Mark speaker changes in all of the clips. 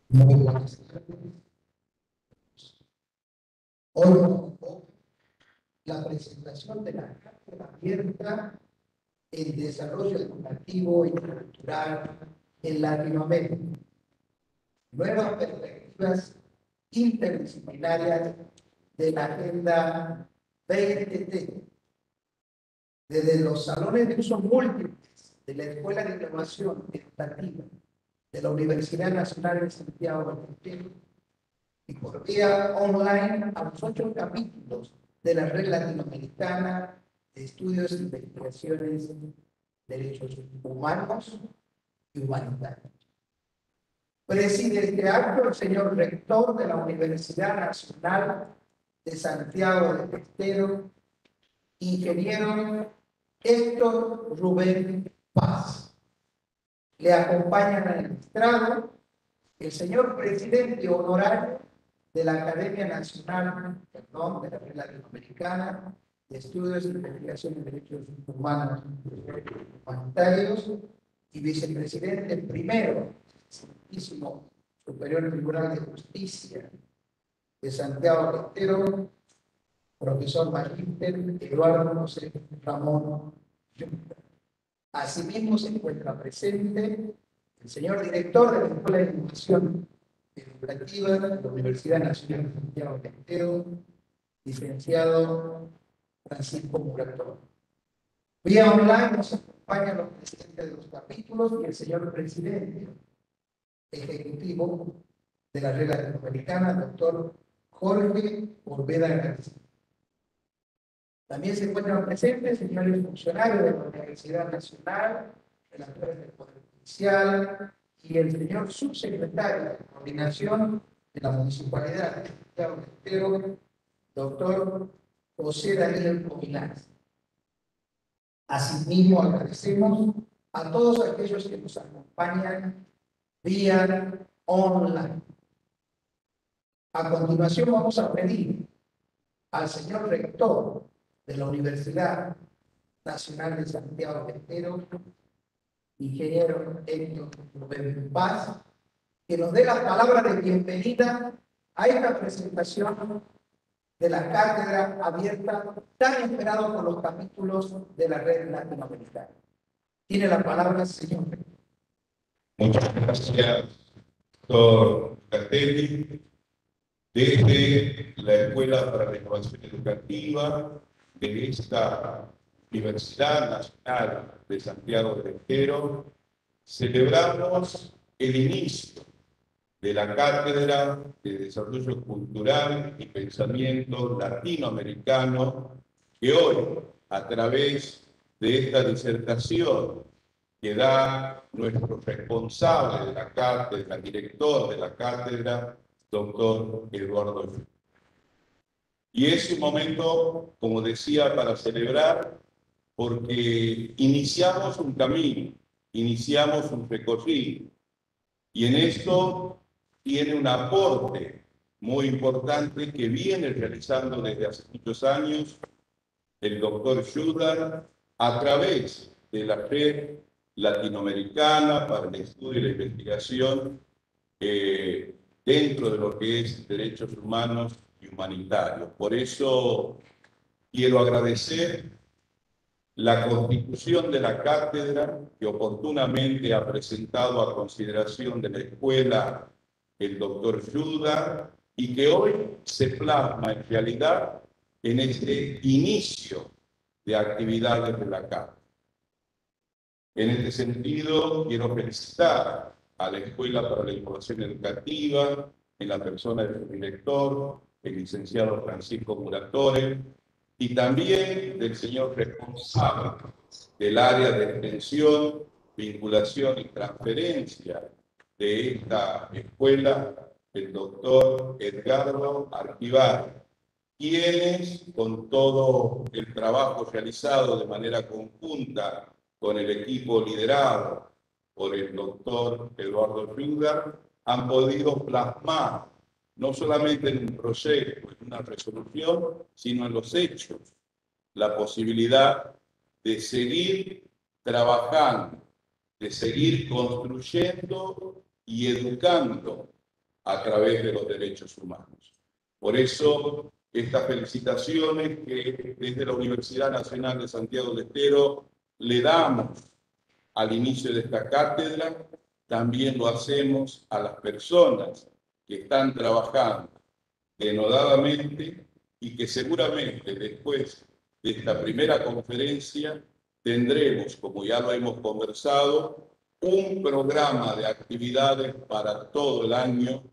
Speaker 1: Muy buenas tardes. Hoy la presentación de la cátedra abierta el desarrollo educativo y cultural en Latinoamérica. Nuevas perspectivas interdisciplinarias de la Agenda 2030. Desde los salones de uso múltiples de la Escuela de Innovación Educativa de la Universidad Nacional de Santiago de Chile y por vía online a los 8 capítulos de la Red Latinoamericana de Estudios e Investigaciones de Derechos Humanos y Humanitarios. Preside este acto el señor rector de la Universidad Nacional de Santiago del Estero, ingeniero Héctor Rubén Paz. Le acompañan al estrado el señor presidente honorario de la Academia Nacional, de la Red Latinoamericana de Estudios e Investigaciones de Derechos Humanos y Humanitarios y vicepresidente primero del Santísimo Superior Tribunal de Justicia de Santiago del Estero, profesor magíster Eduardo José Ramón Junta. Asimismo se encuentra presente el señor director de la Escuela de Innovación Educativa de la Universidad Nacional de Santiago del Estero, licenciado Francisco Murator. Vía online nos acompañan los presidentes de los capítulos y el señor presidente ejecutivo de la Red Latinoamericana, doctor Jorge Orbeda García. También se encuentran presentes señores funcionarios de la Universidad Nacional, relatores del Poder Judicial y el señor subsecretario de Coordinación de la Municipalidad de Santiago del Estero, doctor José Daniel Cominaz. Asimismo, agradecemos a todos aquellos que nos acompañan vía online. A continuación vamos a pedir al señor rector de la Universidad Nacional de Santiago del Estero, ingeniero Héctor Rubén Paz, que nos dé las palabras de bienvenida a esta presentación de la cátedra abierta tan esperado por los capítulos de la Red Latinoamericana. Tiene la palabra, señor.
Speaker 2: Muchas gracias, doctor Catelli. Desde la Escuela para la Innovación Educativa de esta Universidad Nacional de Santiago del Estero, celebramos el inicio de la Cátedra de Desarrollo Cultural y Pensamiento Latinoamericano, que hoy, a través de esta disertación que da nuestro responsable de la cátedra, director de la cátedra, doctor Eduardo Junta. Y es un momento, como decía, para celebrar, porque iniciamos un camino, iniciamos un recorrido, y en esto tiene un aporte muy importante que viene realizando desde hace muchos años el doctor Junta a través de la Red Latinoamericana para el Estudio y la Investigación dentro de lo que es derechos humanos y humanitarios. Por eso quiero agradecer la constitución de la cátedra que oportunamente ha presentado a consideración de la escuela el doctor Junta y que hoy se plasma en realidad en este inicio de actividades de la cátedra. En este sentido, quiero felicitar a la Escuela para la Innovación Educativa, en la persona del director, el licenciado Francisco Muratore, y también del señor responsable del área de extensión, vinculación y transferencia de esta escuela, el doctor Edgardo Arquivar, quienes, con todo el trabajo realizado de manera conjunta con el equipo liderado por el doctor Eduardo Junta, han podido plasmar, no solamente en un proyecto, en una resolución, sino en los hechos, la posibilidad de seguir trabajando de seguir construyendo y educando a través de los derechos humanos. Por eso, estas felicitaciones que desde la Universidad Nacional de Santiago del Estero le damos al inicio de esta cátedra, también lo hacemos a las personas que están trabajando denodadamente y que seguramente después de esta primera conferencia tendremos, como ya lo hemos conversado, un programa de actividades para todo el año,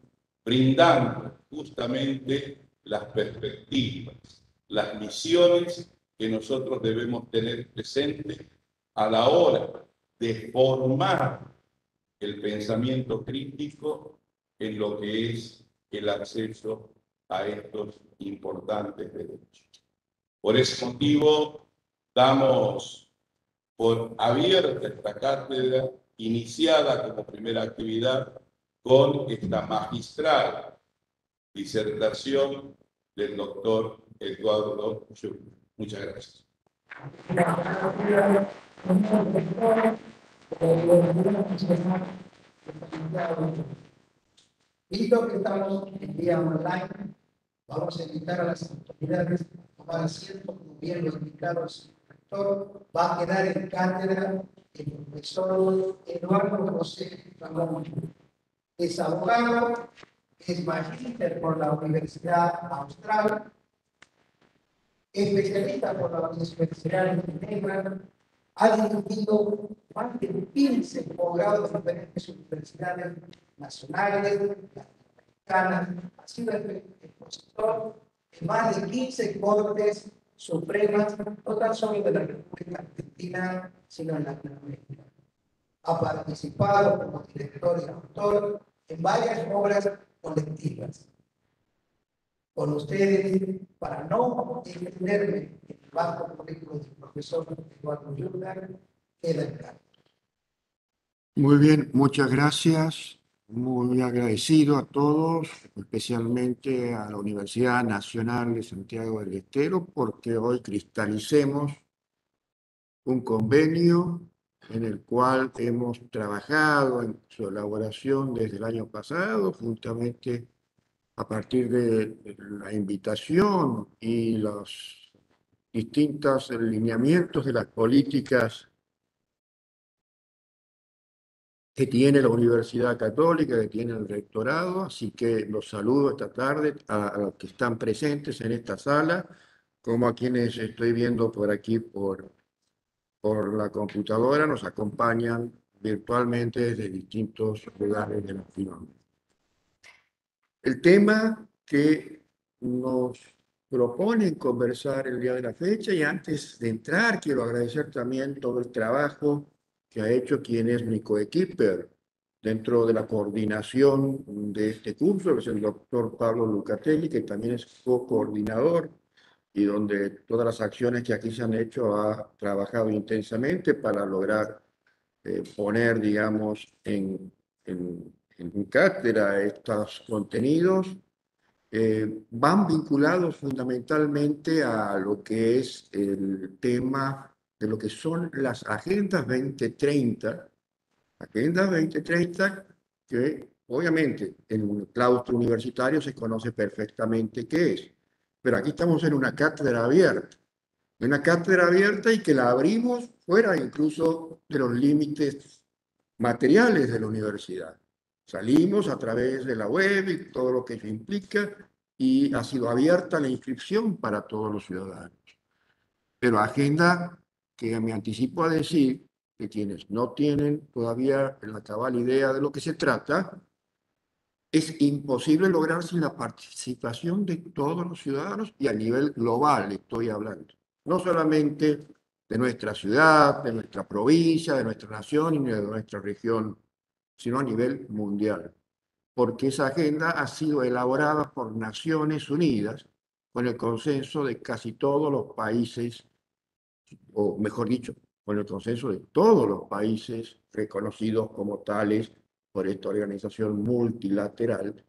Speaker 2: brindando justamente las perspectivas, las misiones que nosotros debemos tener presentes a la hora de formar el pensamiento crítico en lo que es el acceso a estos importantes derechos. Por ese motivo, damos por abierta esta cátedra, iniciada como primera actividad con esta magistral disertación del doctor Eduardo Jung. Muchas gracias.
Speaker 1: Visto que estamos en vía online, vamos a invitar a las autoridades a tomar asiento, como bien lo indicado el señor rector. Va a quedar en cátedra el profesor Eduardo José Ramón. Es abogado, es magíster por la Universidad Austral, especialista por la Universidad de Ginebra, ha dirigido más de 15 posgrados en diferentes universidades nacionales, latinoamericanas, ha sido expositor en más de 15 cortes supremas, no tan solo de la República Argentina, sino en Latinoamérica. Ha participado como director y autor en varias obras colectivas. Con ustedes, para no extenderme en el bajo currículo del profesor Eduardo Jung, queda el cargo.
Speaker 3: Muy bien, muchas gracias. Muy agradecido a todos, especialmente a la Universidad Nacional de Santiago del Estero, porque hoy cristalicemos un convenio en el cual hemos trabajado en su elaboración desde el año pasado, justamente a partir de la invitación y los distintos lineamientos de las políticas que tiene la Universidad Católica, que tiene el rectorado, así que los saludo esta tarde a los que están presentes en esta sala, como a quienes estoy viendo por aquí por la computadora, nos acompañan virtualmente desde distintos lugares de Latinoamérica. El tema que nos proponen conversar el día de la fecha, y antes de entrar quiero agradecer también todo el trabajo que ha hecho quien es mi coequiper dentro de la coordinación de este curso, que es el doctor Pablo Lucatelli, que también es co-coordinador, y donde todas las acciones que aquí se han hecho ha trabajado intensamente para lograr poner, digamos, en cátedra estos contenidos. Van vinculados fundamentalmente a lo que es el tema de lo que son las Agendas 2030, Agenda 2030 que obviamente en un claustro universitario se conoce perfectamente qué es, pero aquí estamos en una cátedra abierta y que la abrimos fuera incluso de los límites materiales de la universidad. Salimos a través de la web y todo lo que eso implica y ha sido abierta la inscripción para todos los ciudadanos. Pero agenda que me anticipo a decir que quienes no tienen todavía la cabal idea de lo que se trata, es imposible lograr sin la participación de todos los ciudadanos y a nivel global estoy hablando. No solamente de nuestra ciudad, de nuestra provincia, de nuestra nación y de nuestra región, sino a nivel mundial. Porque esa agenda ha sido elaborada por Naciones Unidas con el consenso de casi todos los países, o mejor dicho, con el consenso de todos los países reconocidos como tales por esta organización multilateral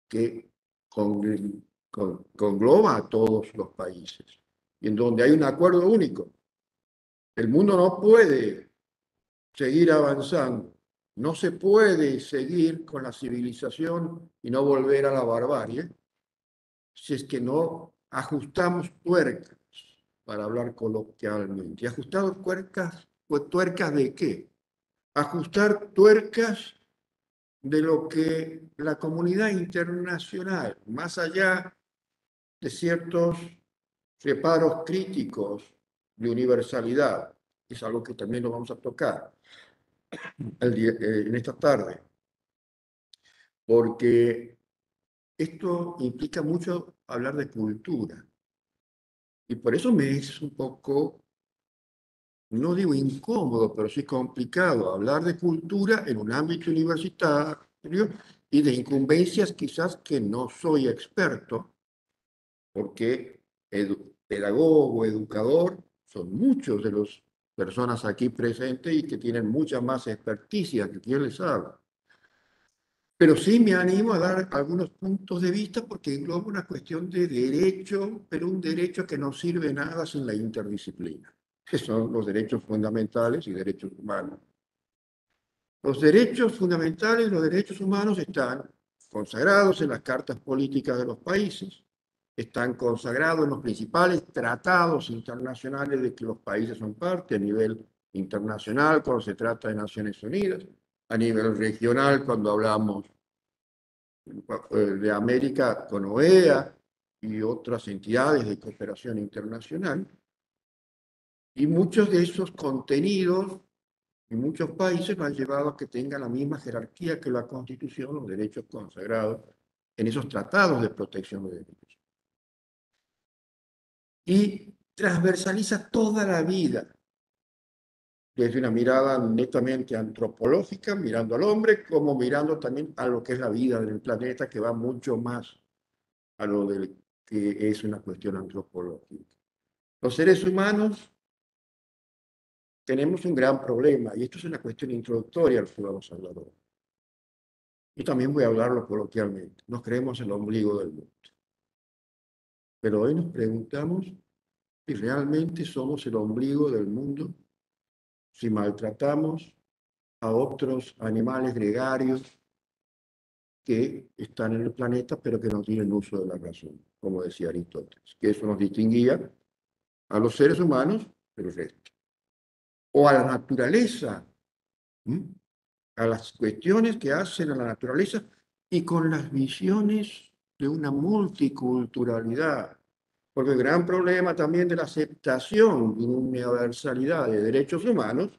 Speaker 3: que congloba a todos los países y en donde hay un acuerdo único. El mundo no puede seguir avanzando. No se puede seguir con la civilización y no volver a la barbarie si es que no ajustamos tuercas, para hablar coloquialmente. ¿Y ajustar tuercas? Pues, ¿tuercas de qué? Ajustar tuercas de lo que la comunidad internacional, más allá de ciertos reparos críticos de universalidad, es algo que también lo vamos a tocar en esta tarde, porque esto implica mucho hablar de cultura. Y por eso me es un poco, no digo incómodo, pero sí complicado hablar de cultura en un ámbito universitario y de incumbencias quizás que no soy experto, porque pedagogo, educador, son muchos de las personas aquí presentes y que tienen mucha más experticia que quien les habla. Pero sí me animo a dar algunos puntos de vista porque engloba una cuestión de derecho, pero un derecho que no sirve nada sin la interdisciplina, que son los derechos fundamentales y derechos humanos. Los derechos fundamentales y los derechos humanos están consagrados en las cartas políticas de los países, están consagrados en los principales tratados internacionales de que los países son parte a nivel internacional cuando se trata de Naciones Unidas, a nivel regional cuando hablamos de América con OEA y otras entidades de cooperación internacional. Y muchos de esos contenidos en muchos países lo han llevado a que tengan la misma jerarquía que la Constitución, los derechos consagrados en esos tratados de protección de derechos. Y transversaliza toda la vida, desde una mirada netamente antropológica, mirando al hombre, como mirando también a lo que es la vida del planeta, que va mucho más a lo que es una cuestión antropológica. Los seres humanos tenemos un gran problema, y esto es una cuestión introductoria al que vamos a hablar hoy. Y también voy a hablarlo coloquialmente. Nos creemos el ombligo del mundo. Pero hoy nos preguntamos si realmente somos el ombligo del mundo, si maltratamos a otros animales gregarios que están en el planeta, pero que no tienen uso de la razón, como decía Aristóteles, que eso nos distinguía a los seres humanos del resto. O a la naturaleza, a las cuestiones que hacen a la naturaleza y con las visiones de una multiculturalidad. Porque el gran problema también de la aceptación de una universalidad de derechos humanos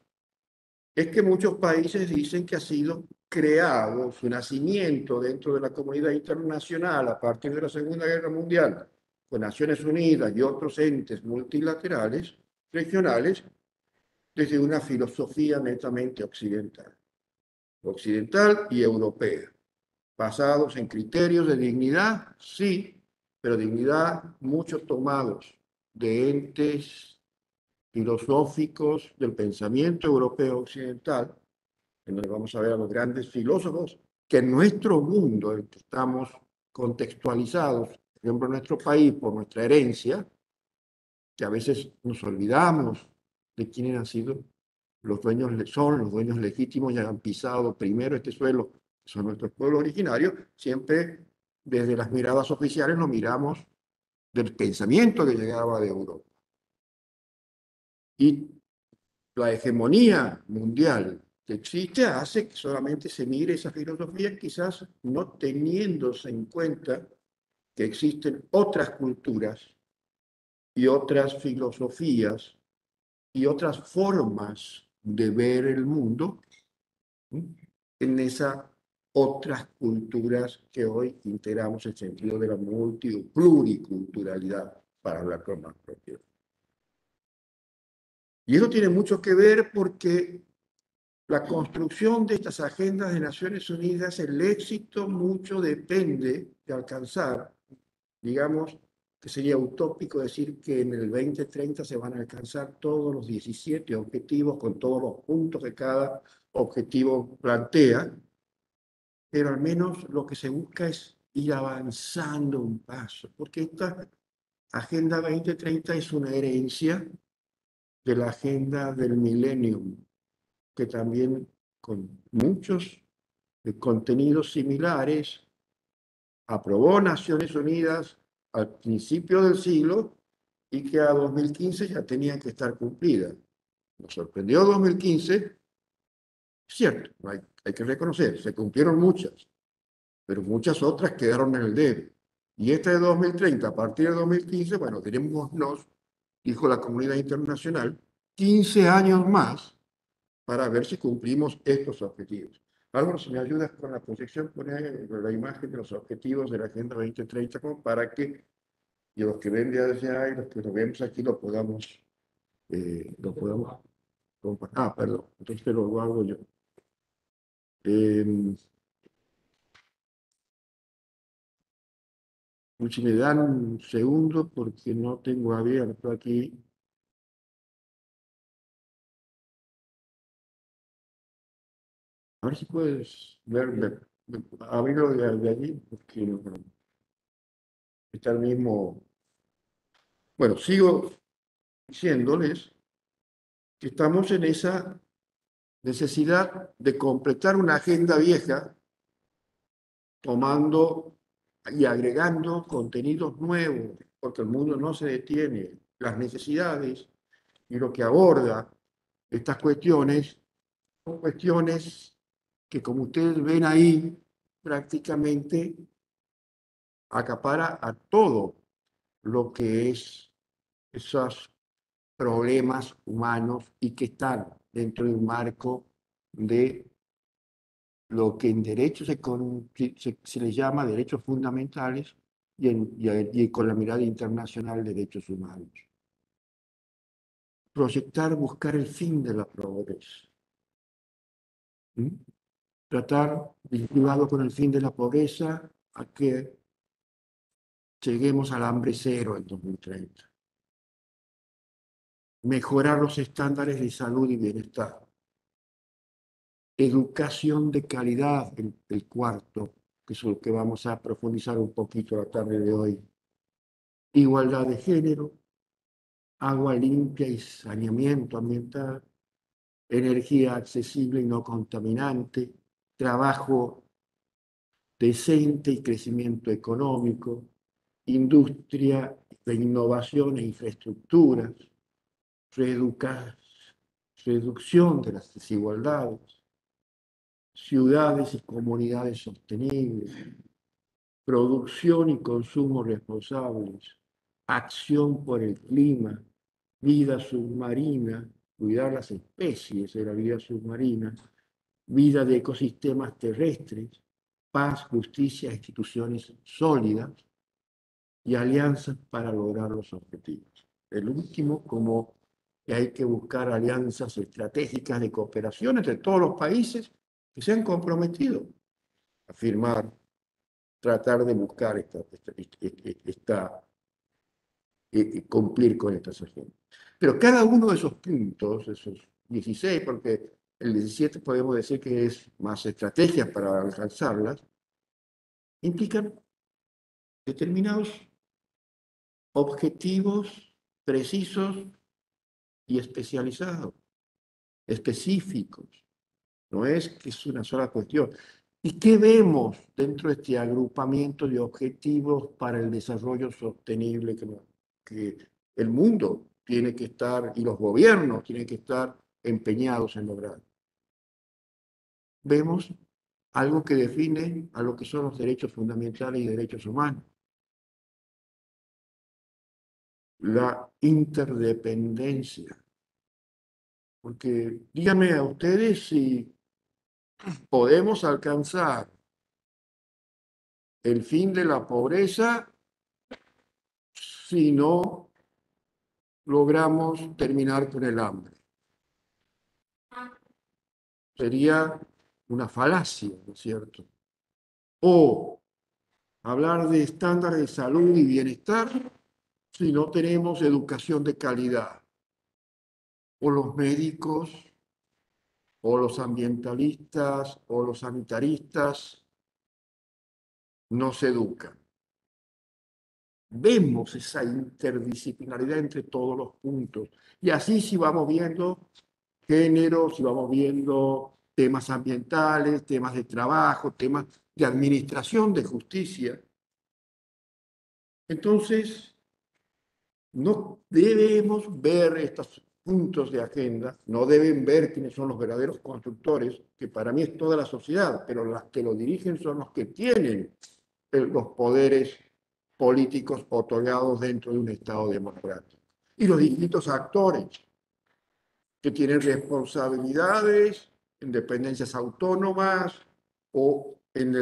Speaker 3: es que muchos países dicen que ha sido creado su nacimiento dentro de la comunidad internacional a partir de la Segunda Guerra Mundial, con Naciones Unidas y otros entes multilaterales, regionales, desde una filosofía netamente occidental y europea, basados en criterios de dignidad, sí, pero dignidad muchos tomados de entes filosóficos del pensamiento europeo occidental, en donde vamos a ver a los grandes filósofos que en nuestro mundo, en el que estamos contextualizados, por ejemplo, en nuestro país, por nuestra herencia, que a veces nos olvidamos de quiénes han sido son los dueños legítimos y han pisado primero este suelo, que son nuestros pueblos originarios, siempre desde las miradas oficiales nos miramos del pensamiento que llegaba de Europa. Y la hegemonía mundial que existe hace que solamente se mire esa filosofía, quizás no teniéndose en cuenta que existen otras culturas y otras filosofías y otras formas de ver el mundo en esas otras culturas que hoy integramos el sentido de la pluriculturalidad, para hablar con más propiedad. Y eso tiene mucho que ver porque la construcción de estas agendas de Naciones Unidas, el éxito mucho depende de alcanzar, digamos, que sería utópico decir que en el 2030 se van a alcanzar todos los 17 objetivos con todos los puntos que cada objetivo plantea, pero al menos lo que se busca es ir avanzando un paso, porque esta Agenda 2030 es una herencia de la Agenda del Millennium, que también con muchos contenidos similares aprobó Naciones Unidas al principio del siglo y que a 2015 ya tenían que estar cumplidas. Nos sorprendió 2015, cierto, hay que reconocer, se cumplieron muchas, pero muchas otras quedaron en el debe. Y esta de 2030, a partir de 2015, bueno, tenemos, dijo la comunidad internacional, 15 años más para ver si cumplimos estos objetivos. Álvaro, si me ayudas con la proyección, poner la imagen de los objetivos de la Agenda 2030 como para que y los que ven de allá y los que lo vemos aquí lo podamos compartir. Ah, perdón, entonces lo hago yo. Si me dan un segundo porque no tengo abierto aquí. A ver si puedes abrirlo de allí, porque está el mismo. Bueno, sigo diciéndoles que estamos en esa necesidad de completar una agenda vieja, tomando y agregando contenidos nuevos, porque el mundo no se detiene. Las necesidades y lo que aborda estas cuestiones son cuestiones que, como ustedes ven ahí, prácticamente acapara a todo lo que es esos problemas humanos y que están dentro de un marco de lo que en derecho se les llama derechos fundamentales y con la mirada internacional derechos humanos. Proyectar, buscar el fin de la pobreza. ¿Mm? Tratar, vinculado con el fin de la pobreza, a que lleguemos al hambre cero en 2030. Mejorar los estándares de salud y bienestar. Educación de calidad, el cuarto, que es lo que vamos a profundizar un poquito la tarde de hoy. Igualdad de género, agua limpia y saneamiento ambiental, energía accesible y no contaminante, trabajo decente y crecimiento económico, industria de innovación e infraestructuras, reducción de las desigualdades, ciudades y comunidades sostenibles, producción y consumo responsables, acción por el clima, vida submarina, cuidar las especies de la vida submarina, vida de ecosistemas terrestres, paz, justicia, instituciones sólidas y alianzas para lograr los objetivos. El último, como que hay que buscar alianzas estratégicas de cooperación entre todos los países que se han comprometido a firmar, tratar de buscar cumplir con estas agendas. Pero cada uno de esos puntos, esos 16, porque el 17 podemos decir que es más estrategias para alcanzarlas, implican determinados objetivos precisos y especializados, específicos. No es que es una sola cuestión. ¿Y qué vemos dentro de este agrupamiento de objetivos para el desarrollo sostenible que el mundo tiene que estar y los gobiernos tienen que estar empeñados en lograr? Vemos algo que define a lo que son los derechos fundamentales y derechos humanos. La interdependencia. Porque díganme a ustedes si podemos alcanzar el fin de la pobreza si no logramos terminar con el hambre. Sería una falacia, ¿no es cierto? O hablar de estándares de salud y bienestar si no tenemos educación de calidad. O los médicos, o los ambientalistas, o los sanitaristas no se educan. Vemos esa interdisciplinaridad entre todos los puntos. Y así si vamos viendo género, si vamos viendo temas ambientales, temas de trabajo, temas de administración de justicia. Entonces, no debemos ver estos puntos de agenda, no deben ver quiénes son los verdaderos constructores, que para mí es toda la sociedad, pero los que lo dirigen son los que tienen los poderes políticos otorgados dentro de un Estado democrático. Y los distintos actores que tienen responsabilidades, independencias autónomas o en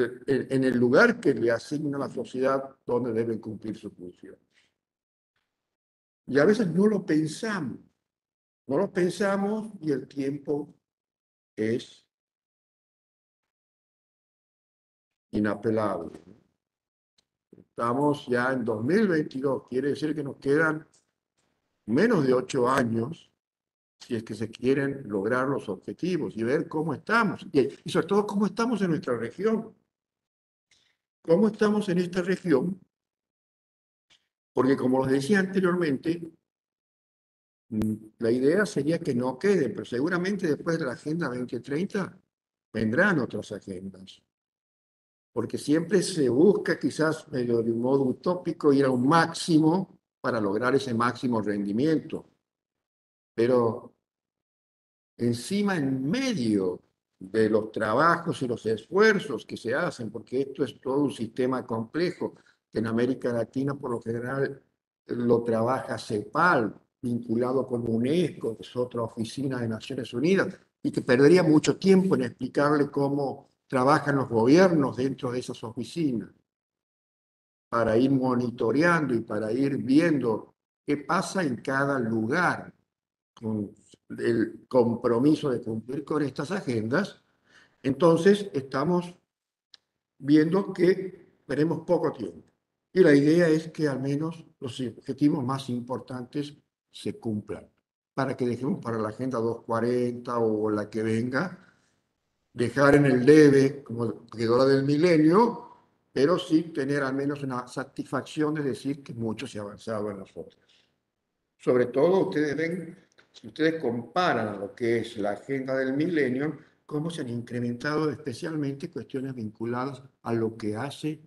Speaker 3: el lugar que le asigna la sociedad donde deben cumplir su función. Y a veces no lo pensamos y el tiempo es inapelable. Estamos ya en 2022, quiere decir que nos quedan menos de 8 años si es que se quieren lograr los objetivos y ver cómo estamos, y sobre todo cómo estamos en nuestra región. ¿Cómo estamos en esta región? Porque como les decía anteriormente, la idea sería que no quede, pero seguramente después de la Agenda 2030 vendrán otras agendas. Porque siempre se busca quizás medio de un modo utópico ir a un máximo para lograr ese máximo rendimiento. Pero encima, en medio de los trabajos y los esfuerzos que se hacen, porque esto es todo un sistema complejo, que en América Latina por lo general lo trabaja CEPAL, vinculado con UNESCO, que es otra oficina de Naciones Unidas, y que perdería mucho tiempo en explicarle cómo trabajan los gobiernos dentro de esas oficinas, para ir monitoreando y para ir viendo qué pasa en cada lugar con el compromiso de cumplir con estas agendas. Entonces estamos viendo que tenemos poco tiempo. Y la idea es que al menos los objetivos más importantes se cumplan, para que dejemos para la Agenda 240 o la que venga, dejar en el debe, como quedó la del milenio, pero sí tener al menos una satisfacción de decir que mucho se ha avanzado en las otras. Sobre todo, ustedes ven, si ustedes comparan lo que es la agenda del milenio, cómo se han incrementado especialmente cuestiones vinculadas a lo que hace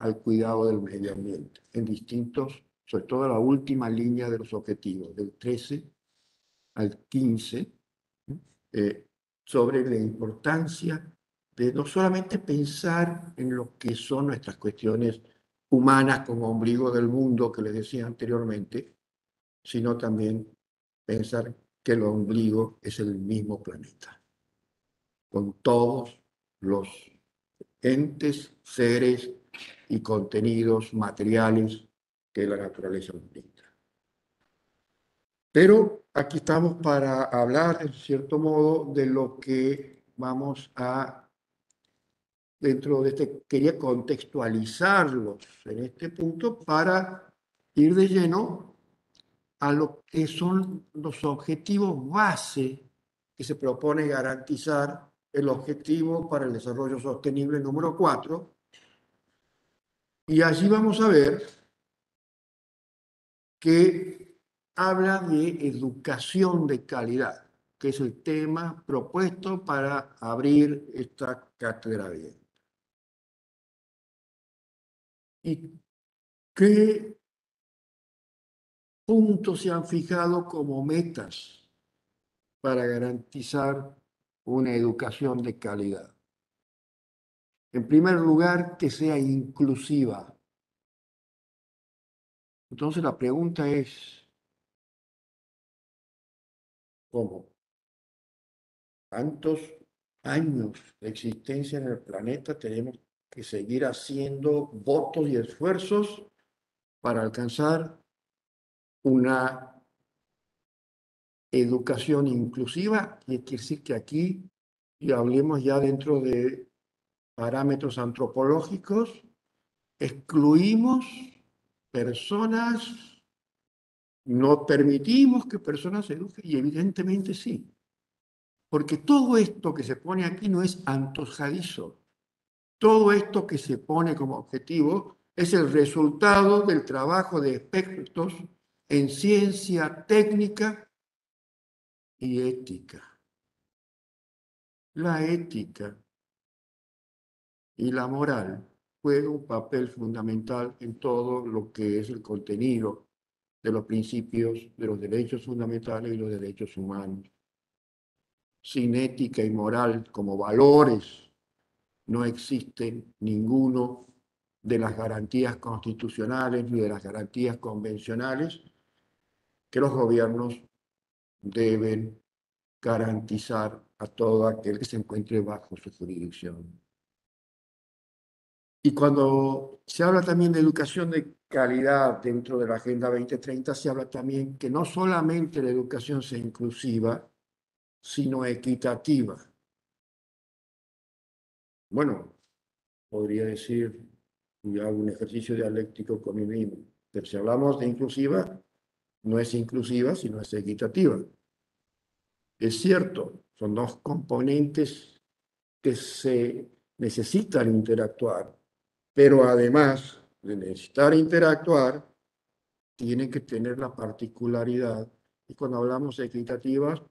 Speaker 3: al cuidado del medio ambiente, en distintos, sobre todo la última línea de los objetivos, del 13 al 15, eh, sobre la importancia de no solamente pensar en lo que son nuestras cuestiones humanas como ombligo del mundo que les decía anteriormente, sino también pensar que el ombligo es el mismo planeta, con todos los entes, seres y contenidos materiales que la naturaleza nos brinda. Pero aquí estamos para hablar, en cierto modo, de lo que vamos a, dentro de este, quería contextualizarlos en este punto para ir de lleno a lo que son los objetivos base que se propone garantizar el objetivo para el desarrollo sostenible número 4. Y allí vamos a ver que habla de educación de calidad, que es el tema propuesto para abrir esta cátedra abierta. ¿Y qué puntos se han fijado como metas para garantizar una educación de calidad? En primer lugar, que sea inclusiva. Entonces la pregunta es, ¿cómo? ¿Cuántos años de existencia en el planeta tenemos que seguir haciendo votos y esfuerzos para alcanzar una educación inclusiva? Y quiere decir que aquí, y hablemos ya dentro de parámetros antropológicos, excluimos personas, no permitimos que personas se eduquen, y evidentemente sí. Porque todo esto que se pone aquí no es antojadizo. Todo esto que se pone como objetivo es el resultado del trabajo de expertos en ciencia técnica y ética. La ética y la moral juegan un papel fundamental en todo lo que es el contenido de los principios de los derechos fundamentales y los derechos humanos. Sin ética y moral como valores, no existen ninguno de las garantías constitucionales ni de las garantías convencionales que los gobiernos deben garantizar a todo aquel que se encuentre bajo su jurisdicción. Y cuando se habla también de educación de calidad dentro de la Agenda 2030, se habla también que no solamente la educación sea inclusiva, sino equitativa. Bueno, podría decir, y hago un ejercicio dialéctico con mí mismo, pero si hablamos de inclusiva, no es inclusiva, sino es equitativa. Es cierto, son dos componentes que se necesitan interactuar, pero además de necesitar interactuar, tienen que tener la particularidad. Y cuando hablamos de equitativas,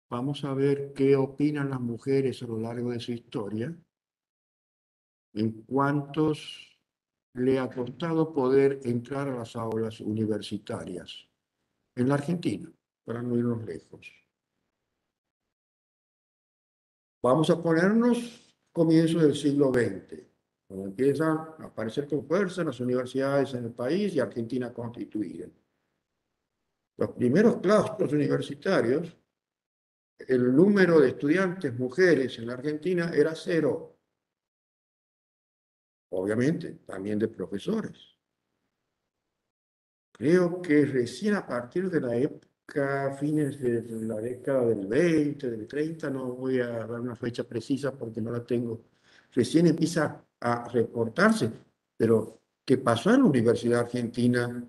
Speaker 3: vamos a ver qué opinan las mujeres a lo largo de su historia, en cuántos le ha costado poder entrar a las aulas universitarias en la Argentina, para no irnos lejos. Vamos a ponernos comienzos del siglo XX, cuando empiezan a aparecer con fuerza las universidades en el país y Argentina constituida. Los primeros claustros universitarios, el número de estudiantes mujeres en la Argentina era 0. Obviamente, también de profesores. Creo que recién a partir de la época, fines de la década del 20, del 30, no voy a dar una fecha precisa porque no la tengo, recién empieza a reportarse, pero ¿qué pasó en la Universidad Argentina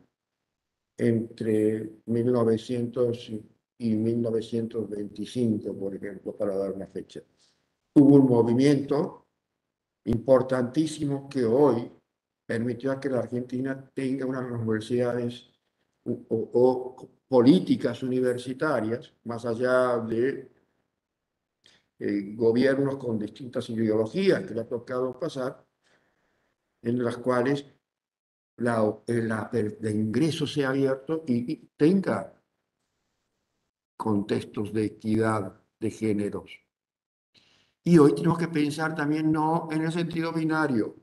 Speaker 3: entre 1900 y 1925, por ejemplo, para dar una fecha? Hubo un movimiento importantísimo que hoy permitió a que la Argentina tenga unas universidades o políticas universitarias, más allá de gobiernos con distintas ideologías que le ha tocado pasar, en las cuales el ingreso sea abierto y tenga contextos de equidad de géneros. Y hoy tenemos que pensar también no en el sentido binario,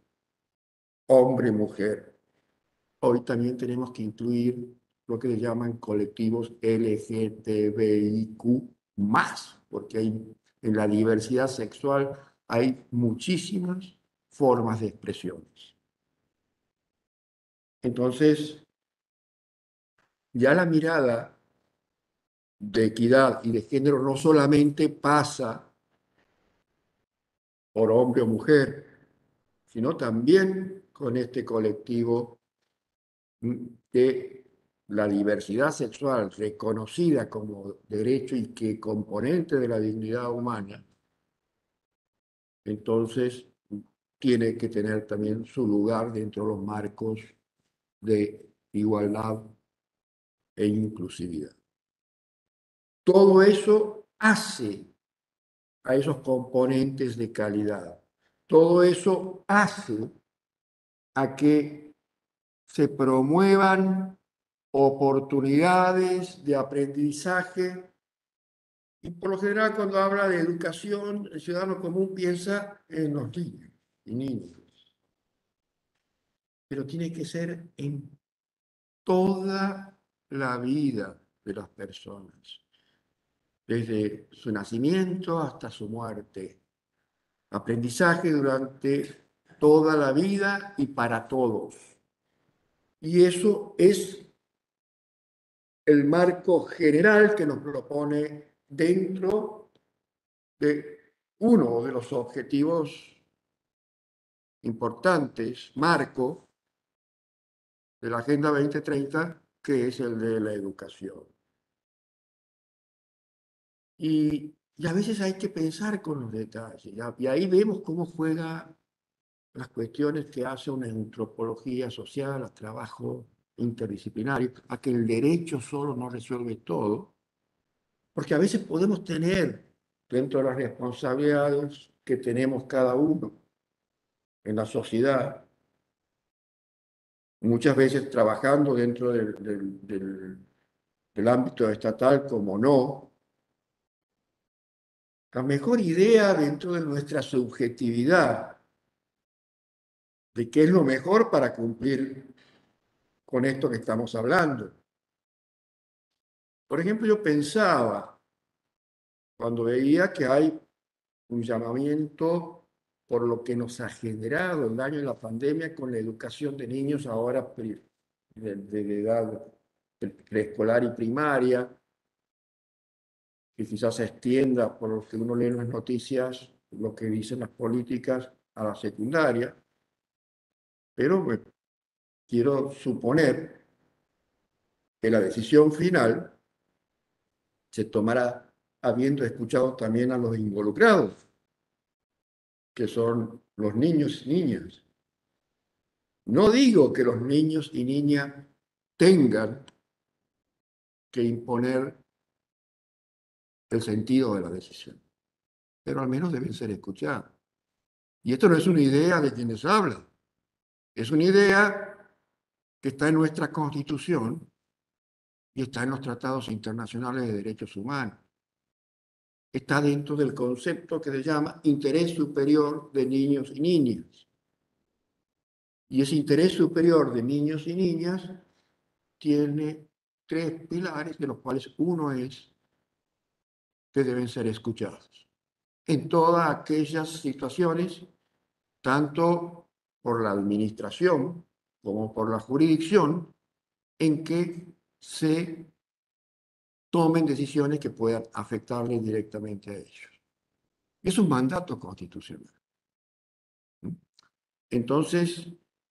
Speaker 3: hombre-mujer. Hoy también tenemos que incluir lo que le llaman colectivos LGTBIQ+, porque en la diversidad sexual hay muchísimas formas de expresiones. Entonces, ya la mirada de equidad y de género no solamente pasa por hombre o mujer, sino también con este colectivo de la diversidad sexual reconocida como derecho y que componente de la dignidad humana, entonces tiene que tener también su lugar dentro de los marcos de igualdad e inclusividad. Todo eso hace a esos componentes de calidad. Todo eso hace a que se promuevan oportunidades de aprendizaje. Y por lo general, cuando habla de educación, el ciudadano común piensa en los niños y niñas. Pero tiene que ser en toda la vida de las personas, desde su nacimiento hasta su muerte. Aprendizaje durante toda la vida y para todos. Y eso es el marco general que nos propone dentro de uno de los objetivos importantes, marco, de la Agenda 2030, que es el de la educación. Y a veces hay que pensar con los detalles, y ahí vemos cómo juega las cuestiones que hace una antropología social, a trabajo interdisciplinario, a que el derecho solo no resuelve todo, porque a veces podemos tener, dentro de las responsabilidades que tenemos cada uno en la sociedad, muchas veces trabajando dentro del ámbito estatal como no, la mejor idea dentro de nuestra subjetividad de qué es lo mejor para cumplir con esto que estamos hablando. Por ejemplo, yo pensaba, cuando veía que hay un llamamiento por lo que nos ha generado el daño de la pandemia con la educación de niños ahora de edad preescolar y primaria, que quizás se extienda por lo que uno lee en las noticias, lo que dicen las políticas a la secundaria, pero quiero suponer que la decisión final se tomará habiendo escuchado también a los involucrados, que son los niños y niñas. No digo que los niños y niñas tengan que imponer el sentido de la decisión, pero al menos deben ser escuchados. Y esto no es una idea de quienes hablan, es una idea que está en nuestra Constitución y está en los tratados internacionales de derechos humanos. Está dentro del concepto que se llama interés superior de niños y niñas. Y ese interés superior de niños y niñas tiene tres pilares, de los cuales uno es que deben ser escuchados en todas aquellas situaciones, tanto por la administración como por la jurisdicción, en que se tomen decisiones que puedan afectarles directamente a ellos. Es un mandato constitucional. Entonces,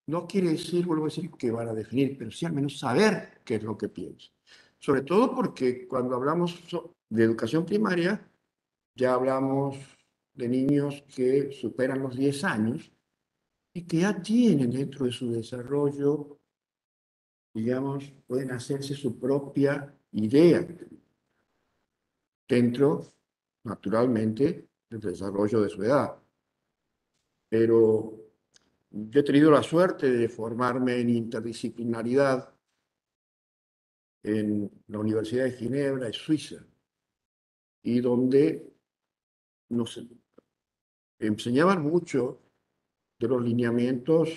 Speaker 3: no quiere decir, vuelvo a decir, que van a definir, pero sí al menos saber qué es lo que piensan. Sobre todo porque cuando hablamos de educación primaria, ya hablamos de niños que superan los 10 años y que ya tienen dentro de su desarrollo, digamos, pueden hacerse su propia idea dentro, naturalmente, del desarrollo de su edad. Pero yo he tenido la suerte de formarme en interdisciplinaridad en la Universidad de Ginebra, en Suiza, y donde nos enseñaban mucho de los lineamientos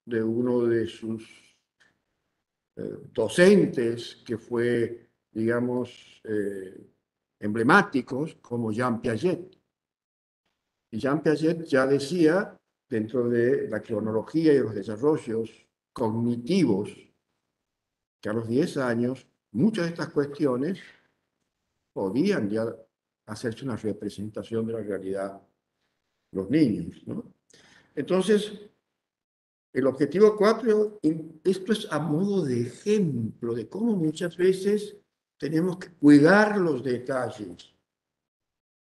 Speaker 3: de uno de sus docentes, que fue, digamos, emblemáticos, como Jean Piaget. Y Jean Piaget ya decía, dentro de la cronología y los desarrollos cognitivos, que a los 10 años muchas de estas cuestiones podían ya hacerse una representación de la realidad los niños, ¿no? Entonces, el objetivo 4, esto es a modo de ejemplo de cómo muchas veces tenemos que cuidar los detalles.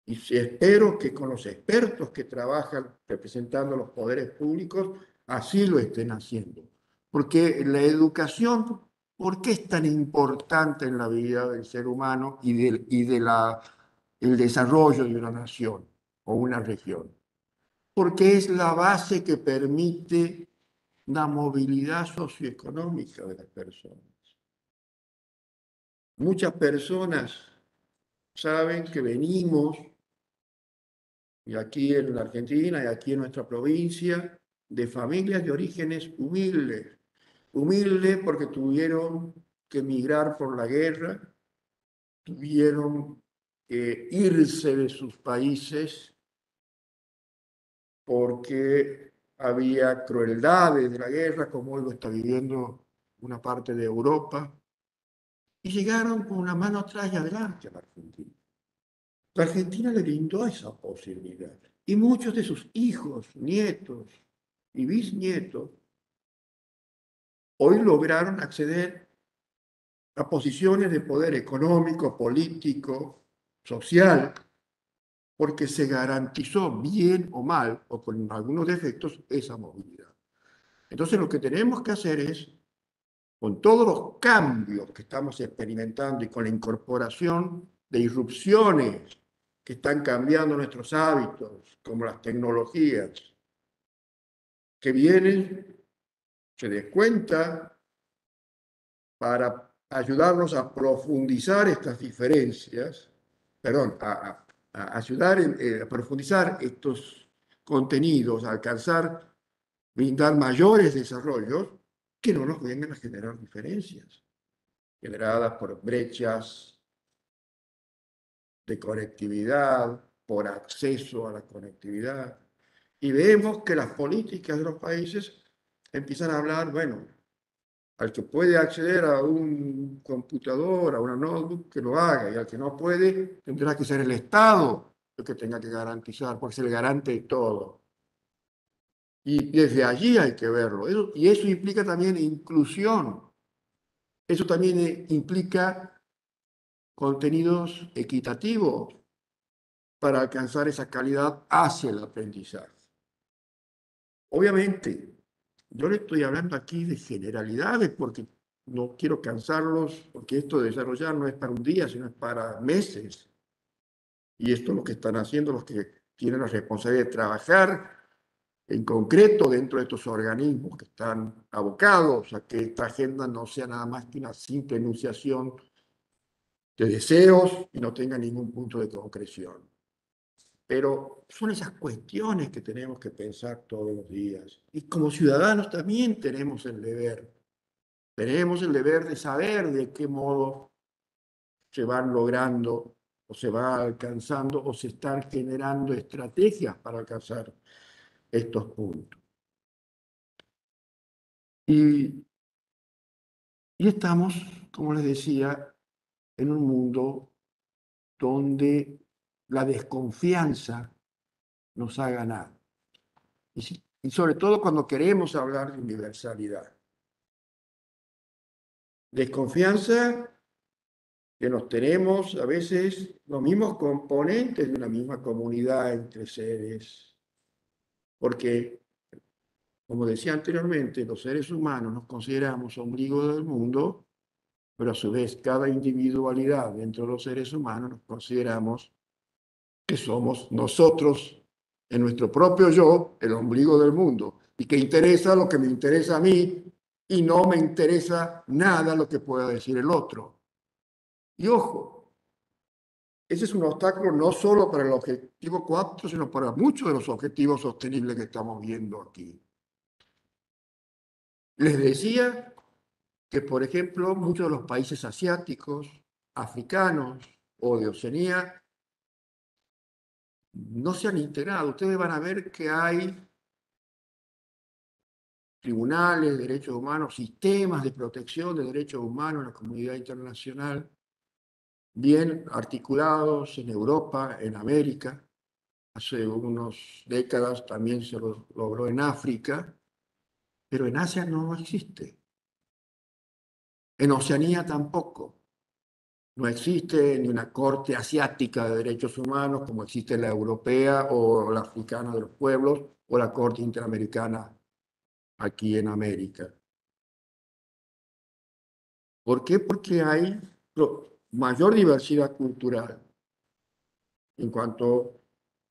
Speaker 3: Y espero que con los expertos que trabajan representando a los poderes públicos, así lo estén haciendo. Porque la educación, ¿por qué es tan importante en la vida del ser humano y el desarrollo de una nación o una región? Porque es la base que permite la movilidad socioeconómica de las personas. Muchas personas saben que venimos, y aquí en la Argentina y aquí en nuestra provincia, de familias de orígenes humildes. Humildes porque tuvieron que emigrar por la guerra, tuvieron que irse de sus países porque había crueldades de la guerra, como hoy lo está viviendo una parte de Europa, y llegaron con una mano atrás y adelante a la Argentina. La Argentina le brindó esa posibilidad. Y muchos de sus hijos, nietos y bisnietos hoy lograron acceder a posiciones de poder económico, político, social, porque se garantizó bien o mal, o con algunos defectos, esa movilidad. Entonces lo que tenemos que hacer es, con todos los cambios que estamos experimentando y con la incorporación de irrupciones que están cambiando nuestros hábitos, como las tecnologías, que vienen, se des cuenta, para ayudarnos a profundizar estas diferencias, perdón, a ayudar a profundizar estos contenidos, a alcanzar, brindar mayores desarrollos que no nos vengan a generar diferencias generadas por brechas de conectividad, por acceso a la conectividad. Y vemos que las políticas de los países empiezan a hablar, bueno, al que puede acceder a un computador, a una notebook, que lo haga, y al que no puede, tendrá que ser el Estado el que tenga que garantizar, porque es el garante de todo. Y desde allí hay que verlo. Y eso implica también inclusión. Eso también implica contenidos equitativos para alcanzar esa calidad hacia el aprendizaje. Obviamente, yo le estoy hablando aquí de generalidades porque no quiero cansarlos, porque esto de desarrollar no es para un día, sino es para meses. Y esto es lo que están haciendo los que tienen la responsabilidad de trabajar en concreto dentro de estos organismos que están abocados a que esta agenda no sea nada más que una simple enunciación de deseos y no tenga ningún punto de concreción. Pero son esas cuestiones que tenemos que pensar todos los días. Y como ciudadanos también tenemos el deber. Tenemos el deber de saber de qué modo se van logrando o se va alcanzando o se están generando estrategias para alcanzar estos puntos. Y, y estamos, como les decía, en un mundo donde la desconfianza nos ha ganado. Y sobre todo cuando queremos hablar de universalidad. Desconfianza que nos tenemos a veces los mismos componentes de una misma comunidad entre seres, porque, como decía anteriormente, los seres humanos nos consideramos ombligo del mundo, pero a su vez cada individualidad dentro de los seres humanos nos consideramos que somos nosotros, en nuestro propio yo, el ombligo del mundo, y que interesa lo que me interesa a mí y no me interesa nada lo que pueda decir el otro. Y ojo, ese es un obstáculo no solo para el objetivo 4, sino para muchos de los objetivos sostenibles que estamos viendo aquí. Les decía que, por ejemplo, muchos de los países asiáticos, africanos o de Oceanía no se han integrado. Ustedes van a ver que hay tribunales de derechos humanos, sistemas de protección de derechos humanos en la comunidad internacional, bien articulados en Europa, en América. Hace unas décadas también se lo logró en África, pero en Asia no existe. En Oceanía tampoco. No existe ni una corte asiática de derechos humanos como existe la europea o la africana de los pueblos o la corte interamericana aquí en América. ¿Por qué? Porque hay mayor diversidad cultural en cuanto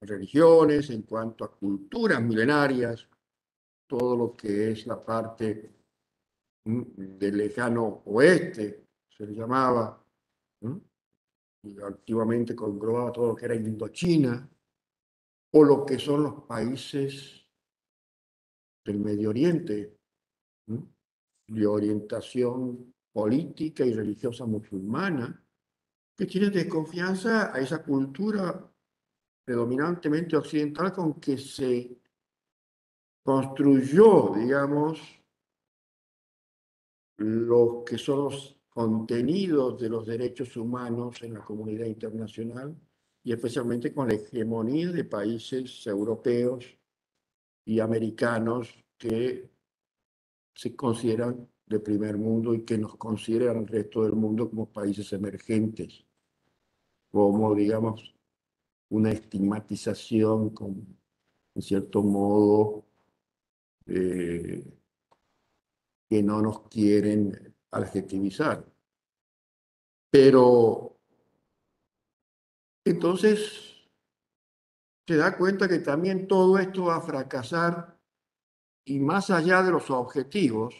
Speaker 3: a religiones, en cuanto a culturas milenarias, todo lo que es la parte del lejano oeste, se le llamaba, y antiguamente conglobaba todo lo que era Indochina, o lo que son los países del Medio Oriente, de orientación política y religiosa musulmana, que tienen desconfianza a esa cultura predominantemente occidental con que se construyó, digamos, los que son los contenidos de los derechos humanos en la comunidad internacional y especialmente con la hegemonía de países europeos y americanos que se consideran de primer mundo y que nos consideran al resto del mundo como países emergentes, como, digamos, una estigmatización con, en cierto modo, eh, que no nos quieren adjetivizar. Pero Entonces, se da cuenta que también todo esto va a fracasar y más allá de los objetivos,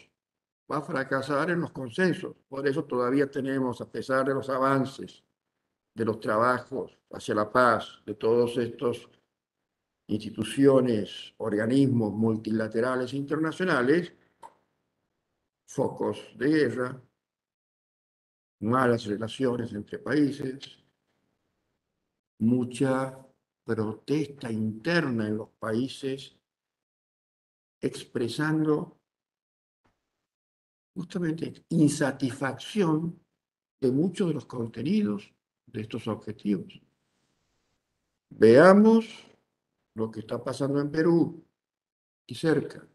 Speaker 3: va a fracasar en los consensos. Por eso todavía tenemos, a pesar de los avances, de los trabajos hacia la paz, de todos estos instituciones, organismos multilaterales internacionales, focos de guerra, malas relaciones entre países, mucha protesta interna en los países expresando justamente insatisfacción de muchos de los contenidos de estos objetivos. Veamos lo que está pasando en Perú y cerca.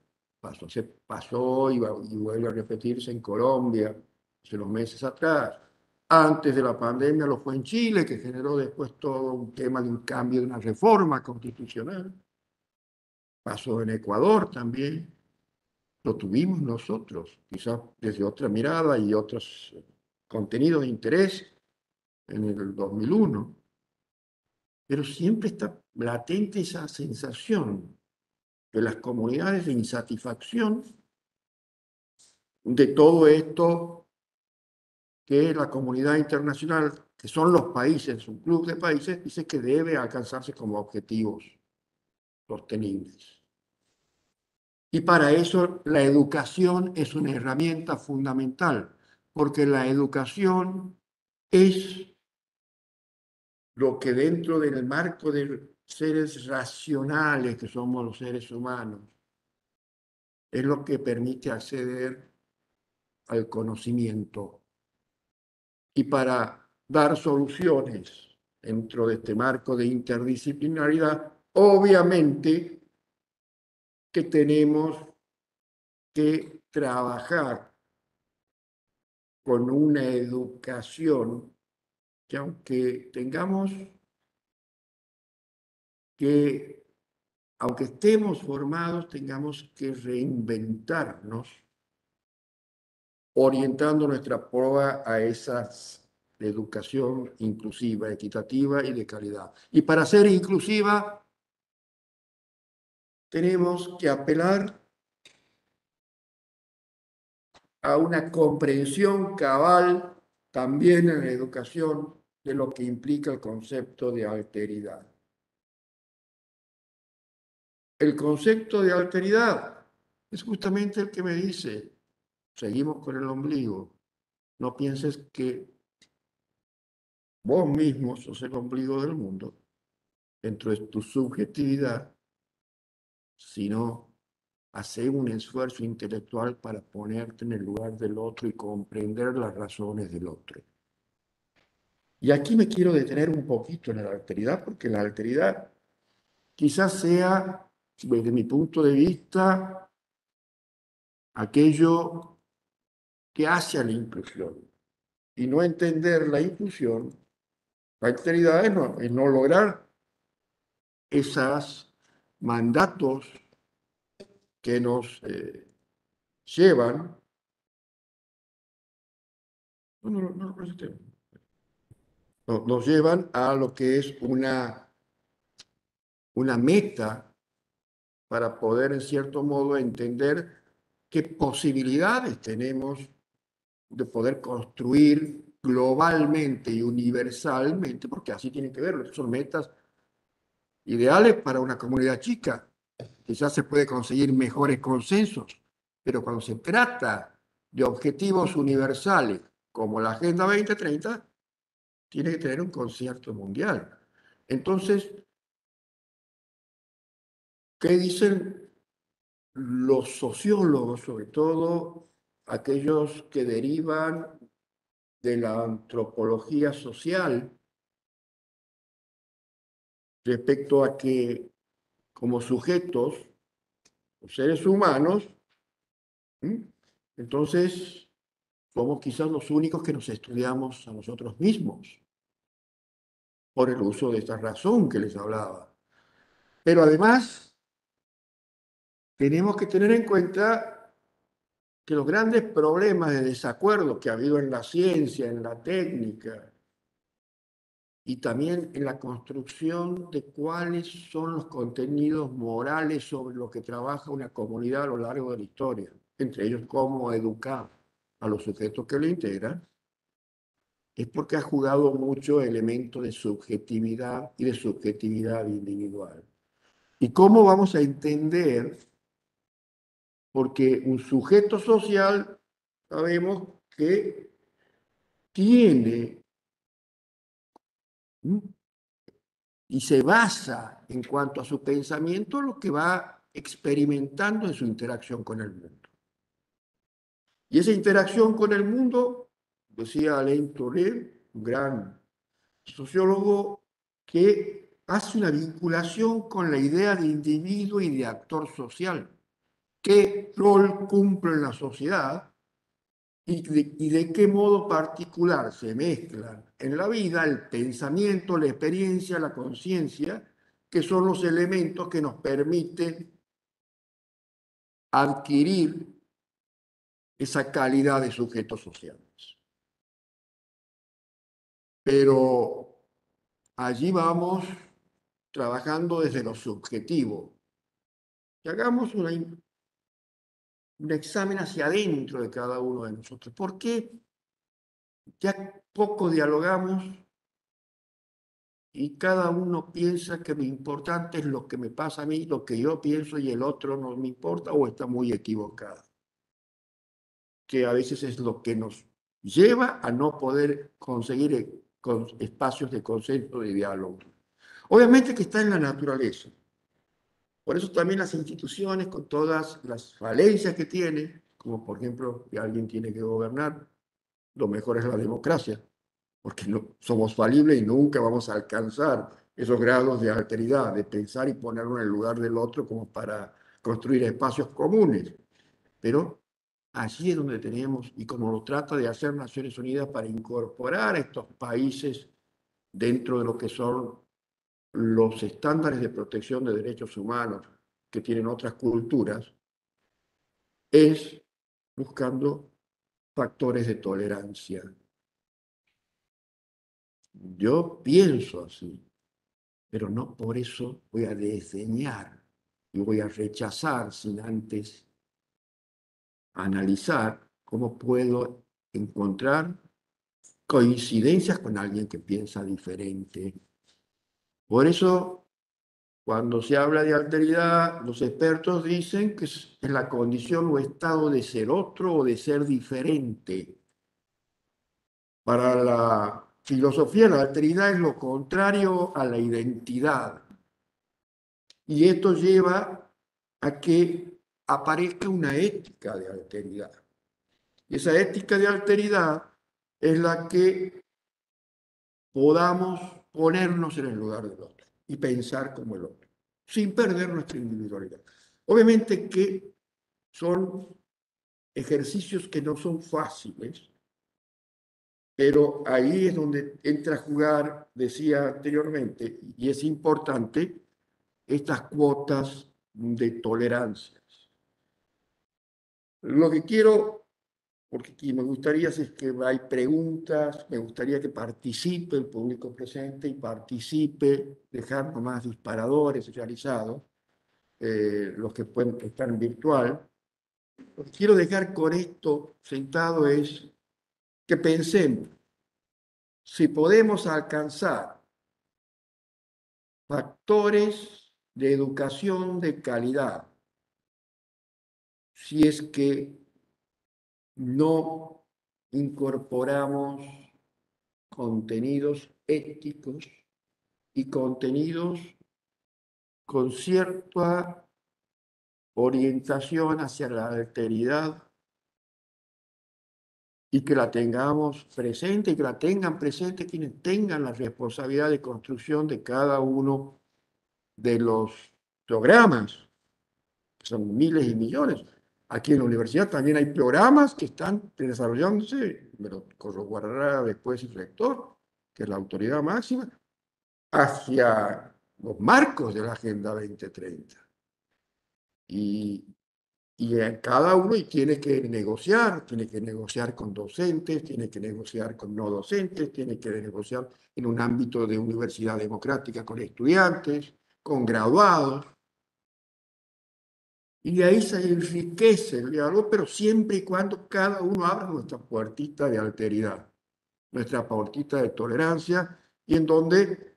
Speaker 3: Se pasó y vuelve a repetirse en Colombia hace unos meses atrás. Antes de la pandemia lo fue en Chile, que generó después todo un tema de un cambio, de una reforma constitucional. Pasó en Ecuador también. Lo tuvimos nosotros, quizás desde otra mirada y otros contenidos de interés en el 2001. Pero siempre está latente esa sensación de las comunidades de insatisfacción de todo esto que la comunidad internacional, que son los países, un club de países, dice que debe alcanzarse como objetivos sostenibles. Y para eso la educación es una herramienta fundamental, porque la educación es lo que dentro del marco de seres racionales que somos los seres humanos, es lo que permite acceder al conocimiento. Y para dar soluciones dentro de este marco de interdisciplinaridad, obviamente que tenemos que trabajar con una educación que aunque tengamos que, aunque estemos formados, tengamos que reinventarnos, orientando nuestra prueba a esa educación inclusiva, equitativa y de calidad. Y para ser inclusiva, tenemos que apelar a una comprensión cabal también en la educación de lo que implica el concepto de alteridad. El concepto de alteridad es justamente el que me dice, seguimos con el ombligo, no pienses que vos mismo sos el ombligo del mundo, dentro de tu subjetividad, sino hacer un esfuerzo intelectual para ponerte en el lugar del otro y comprender las razones del otro. Y aquí me quiero detener un poquito en la alteridad, porque la alteridad quizás sea, desde mi punto de vista, aquello que hace a la inclusión. Y no entender la inclusión, la alteridad es no lograr esos mandatos que nos llevan, nos llevan a lo que es una meta para poder, en cierto modo, entender qué posibilidades tenemos de poder construir globalmente y universalmente, porque así tienen que ver, son metas ideales para una comunidad chica. Quizás se puede conseguir mejores consensos, pero cuando se trata de objetivos universales como la Agenda 2030, tiene que tener un concierto mundial. Entonces, ¿qué dicen los sociólogos, sobre todo aquellos que derivan de la antropología social, respecto a que como sujetos, seres humanos, entonces somos quizás los únicos que nos estudiamos a nosotros mismos por el uso de esta razón que les hablaba? Pero además, tenemos que tener en cuenta que los grandes problemas de desacuerdo que ha habido en la ciencia, en la técnica, y también en la construcción de cuáles son los contenidos morales sobre los que trabaja una comunidad a lo largo de la historia, entre ellos cómo educar a los sujetos que lo integran, es porque ha jugado mucho elementos de subjetividad y de subjetividad individual. ¿Y cómo vamos a entender? Porque un sujeto social, sabemos que tiene y se basa en cuanto a su pensamiento lo que va experimentando en su interacción con el mundo. Y esa interacción con el mundo, decía Alain Touré, un gran sociólogo, que hace una vinculación con la idea de individuo y de actor social. ¿Qué rol cumple en la sociedad? Y de qué modo particular se mezclan en la vida el pensamiento, la experiencia, la conciencia, que son los elementos que nos permiten adquirir esa calidad de sujetos sociales. Pero allí vamos trabajando desde lo subjetivo. Y hagamos un examen hacia adentro de cada uno de nosotros. ¿Por qué ya poco dialogamos y cada uno piensa que lo importante es lo que me pasa a mí, lo que yo pienso y el otro no me importa o está muy equivocado? Que a veces es lo que nos lleva a no poder conseguir espacios de consenso, de diálogo. Obviamente que está en la naturaleza. Por eso también las instituciones, con todas las falencias que tienen, como por ejemplo que alguien tiene que gobernar, lo mejor es la democracia, porque no, somos falibles y nunca vamos a alcanzar esos grados de alteridad, de pensar y ponerlo en el lugar del otro como para construir espacios comunes. Pero allí es donde tenemos, y como lo trata de hacer Naciones Unidas para incorporar a estos países dentro de lo que son los estándares de protección de derechos humanos que tienen otras culturas, es buscando factores de tolerancia. Yo pienso así, pero no por eso voy a desdeñar y voy a rechazar sin antes analizar cómo puedo encontrar coincidencias con alguien que piensa diferente. Por eso, cuando se habla de alteridad, los expertos dicen que es la condición o estado de ser otro o de ser diferente. Para la filosofía, la alteridad es lo contrario a la identidad. Y esto lleva a que aparezca una ética de alteridad. Y esa ética de alteridad es la que podamos ponernos en el lugar del otro y pensar como el otro, sin perder nuestra individualidad. Obviamente que son ejercicios que no son fáciles, pero ahí es donde entra a jugar, decía anteriormente, y es importante, estas cuotas de tolerancias. Lo que quiero, porque aquí me gustaría, si es que hay preguntas, me gustaría que participe el público presente y participe, dejar más disparadores realizados, los que pueden estar en virtual. Lo que quiero dejar con esto sentado es que pensemos si podemos alcanzar factores de educación de calidad, si es que no incorporamos contenidos éticos y contenidos con cierta orientación hacia la alteridad y que la tengamos presente y que la tengan presente quienes tengan la responsabilidad de construcción de cada uno de los programas, que son miles y millones. Aquí en la universidad también hay programas que están desarrollándose, me lo corroborará después el rector, que es la autoridad máxima, hacia los marcos de la Agenda 2030. Y y cada uno tiene que negociar con docentes, tiene que negociar con no docentes, tiene que negociar en un ámbito de universidad democrática con estudiantes, con graduados. Y de ahí se enriquece el diálogo, pero siempre y cuando cada uno abra nuestra puertita de alteridad, nuestra puertita de tolerancia, y en donde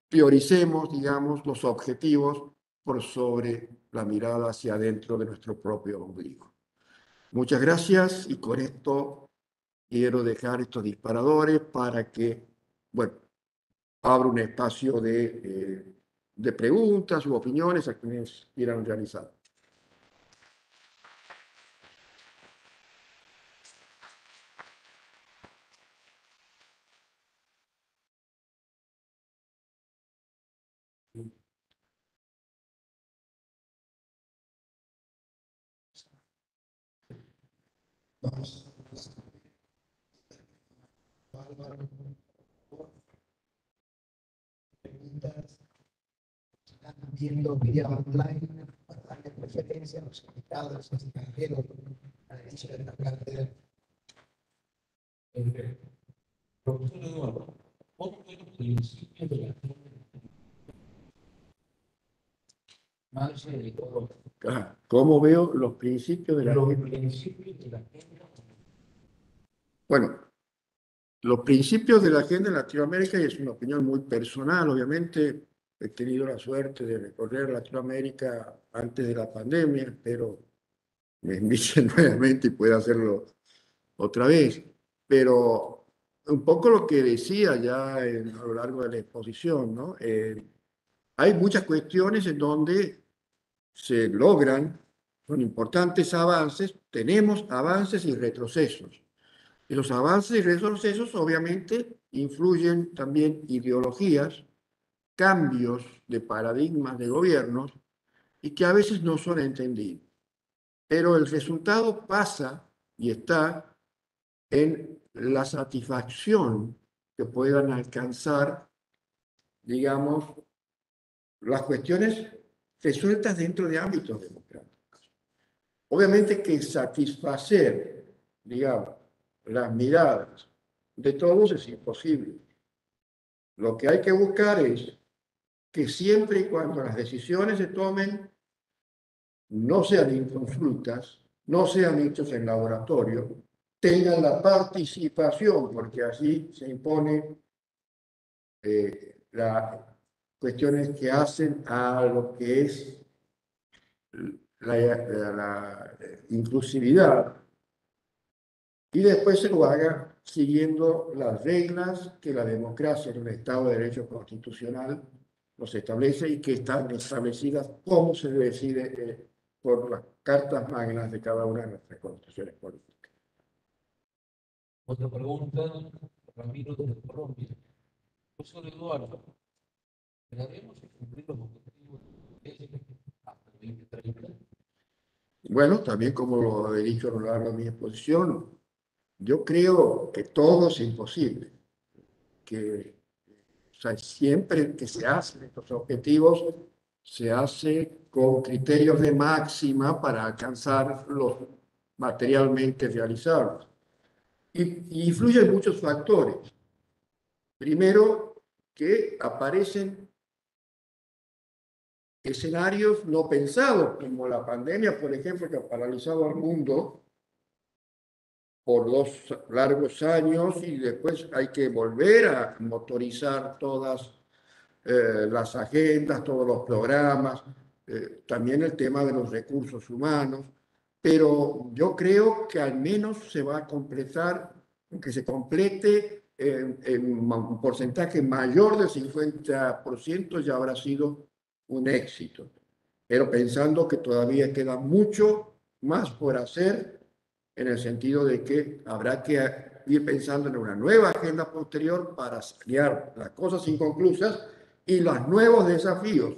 Speaker 3: prioricemos, digamos, los objetivos por sobre la mirada hacia adentro de nuestro propio ombligo. Muchas gracias, y con esto quiero dejar estos disparadores para que, bueno, abra un espacio de preguntas u opiniones a quienes quieran realizar.
Speaker 1: Vamos. Bárbaro, preguntas. Están viendo vía online para darle preferencia a los invitados extranjeros a la derecha de la cátedra.
Speaker 4: Profesor Eduardo, ¿cómo fue el principio de la marcha de Ecuador?
Speaker 3: ¿Cómo veo los principios de la
Speaker 4: Los principios de la agenda.
Speaker 3: Bueno, los principios de la agenda en Latinoamérica, y es una opinión muy personal, obviamente, he tenido la suerte de recorrer Latinoamérica antes de la pandemia, espero me inviten nuevamente y pueda hacerlo otra vez. Pero un poco lo que decía ya a lo largo de la exposición, ¿no? Hay muchas cuestiones en donde se logran, son importantes avances, tenemos avances y retrocesos. Y los avances y retrocesos obviamente influyen también ideologías, cambios de paradigmas de gobiernos y que a veces no son entendidos. Pero el resultado pasa y está en la satisfacción que puedan alcanzar, digamos, las cuestiones resueltas dentro de ámbitos democráticos. Obviamente que satisfacer, digamos, las miradas de todos es imposible. Lo que hay que buscar es que siempre y cuando las decisiones se tomen no sean inconsultas, no sean hechos en laboratorio, tengan la participación, porque así se impone las cuestiones que hacen a lo que es la inclusividad, y después se lo haga siguiendo las reglas que la democracia en un Estado de Derecho constitucional nos establece y que están establecidas como se decide por las cartas magnas de cada una de nuestras constituciones políticas.
Speaker 4: Otra pregunta, Ramiro de Colombia. Profesor Eduardo, ¿lograremos cumplir los objetivos hasta el 2030?
Speaker 3: Bueno, también como lo he dicho a lo largo de mi exposición, yo creo que todo es imposible, que o sea, siempre que se hacen estos objetivos, se hace con criterios de máxima para alcanzar los materialmente realizables. Y influyen muchos factores. Primero, que aparecen escenarios no pensados, como la pandemia, por ejemplo, que ha paralizado al mundo por 2 largos años, y después hay que volver a motorizar todas las agendas, todos los programas, también el tema de los recursos humanos, pero yo creo que al menos se va a completar, que se complete en un porcentaje mayor del 50% ya habrá sido un éxito, pero pensando que todavía queda mucho más por hacer, en el sentido de que habrá que ir pensando en una nueva agenda posterior para sanear las cosas inconclusas y los nuevos desafíos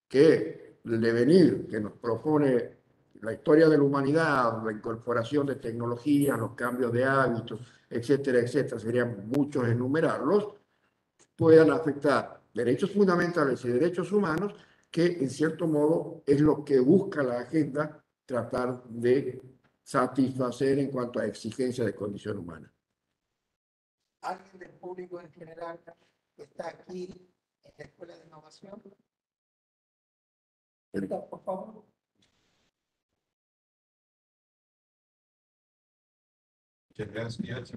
Speaker 3: que el devenir que nos propone la historia de la humanidad, la incorporación de tecnología, los cambios de hábitos, etcétera, etcétera, serían muchos enumerarlos, puedan afectar derechos fundamentales y derechos humanos, que en cierto modo es lo que busca la agenda tratar de satisfacer en cuanto a exigencias de condición humana.
Speaker 1: ¿Alguien del público en general está aquí en la Escuela de Innovación? Por favor.
Speaker 2: Muchas gracias.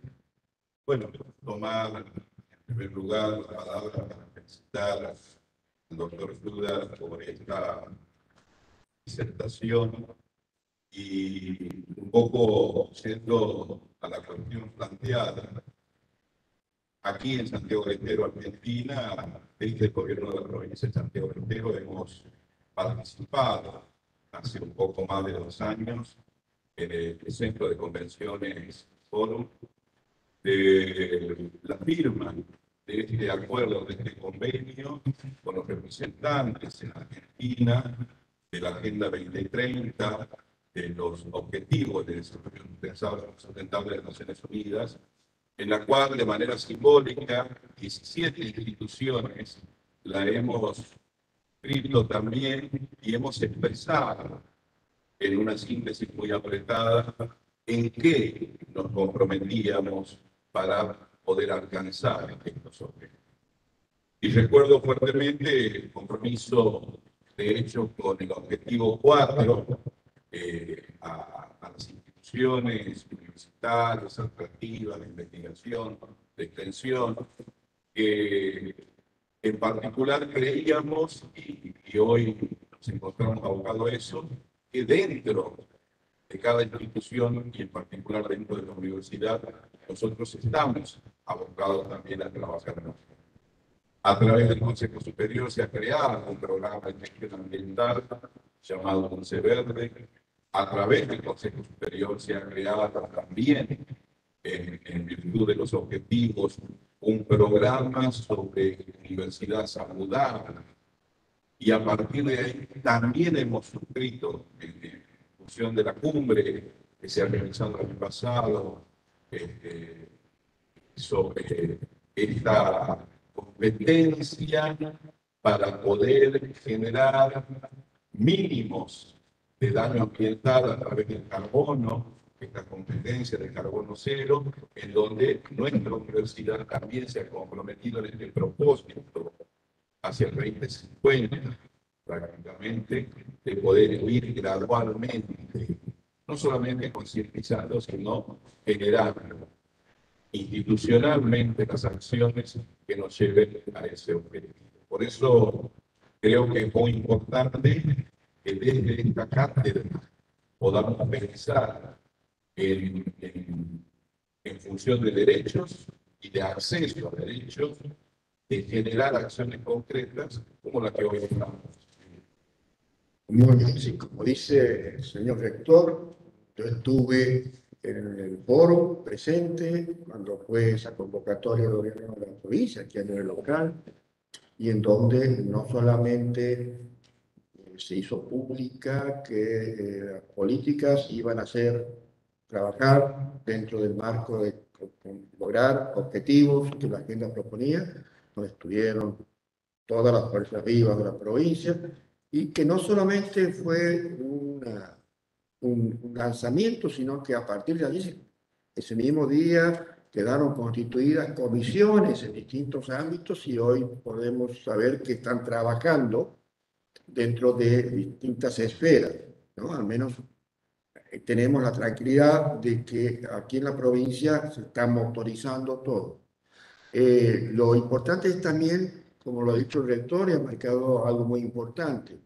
Speaker 2: Bueno, tomar en primer lugar la palabra para felicitar al doctor Duda por esta disertación y un poco siendo a la cuestión planteada. Aquí en Santiago del Estero, Argentina, desde el gobierno de la provincia de Santiago del Estero hemos participado hace un poco más de 2 años en el Centro de Convenciones Fórum de la firma de este acuerdo, de este convenio con los representantes en Argentina de la Agenda 2030, de los Objetivos de Desarrollo Sustentable de las Naciones Unidas, en la cual de manera simbólica 17 instituciones la hemos escrito también y hemos expresado en una síntesis muy apretada en qué nos comprometíamos para poder alcanzar estos objetivos. Y recuerdo fuertemente el compromiso, de hecho, con el objetivo 4 a las instituciones universitarias, atractivas, de investigación, de extensión, que en particular creíamos, y hoy nos encontramos abocados a eso, que dentro de cada institución y en particular dentro de la universidad, nosotros estamos abocados también a trabajar. A través del Consejo Superior se ha creado un programa de gestión ambiental llamado CONCEVERDE. A través del Consejo Superior se ha creado también, en virtud de los objetivos, un programa sobre universidad saludable. Y a partir de ahí también hemos suscrito, en función de la cumbre que se ha realizado el año pasado, sobre esta competencia para poder generar mínimos de daño ambiental a través del carbono, esta competencia de carbono cero, en donde nuestra universidad también se ha comprometido en este propósito hacia el 2050, prácticamente, de poder ir gradualmente, no solamente concientizando, sino generando institucionalmente las acciones que nos lleven a ese objetivo. Por eso creo que es muy importante que desde esta cátedra podamos pensar en función de derechos y de acceso a derechos, de generar acciones concretas como la que hoy estamos.
Speaker 3: Muy bien, sí, como dice el señor rector, yo estuve en el foro presente cuando fue esa convocatoria del gobierno de la provincia, aquí a nivel local, y en donde no solamente se hizo pública que las políticas iban a trabajar dentro del marco de lograr objetivos que la agenda proponía, donde estuvieron todas las fuerzas vivas de la provincia, y que no solamente fue un lanzamiento, sino que a partir de allí, ese mismo día, quedaron constituidas comisiones en distintos ámbitos y hoy podemos saber que están trabajando dentro de distintas esferas, ¿no? Al menos tenemos la tranquilidad de que aquí en la provincia se está motorizando todo. Lo importante es también, como lo ha dicho el rector, y ha marcado algo muy importante.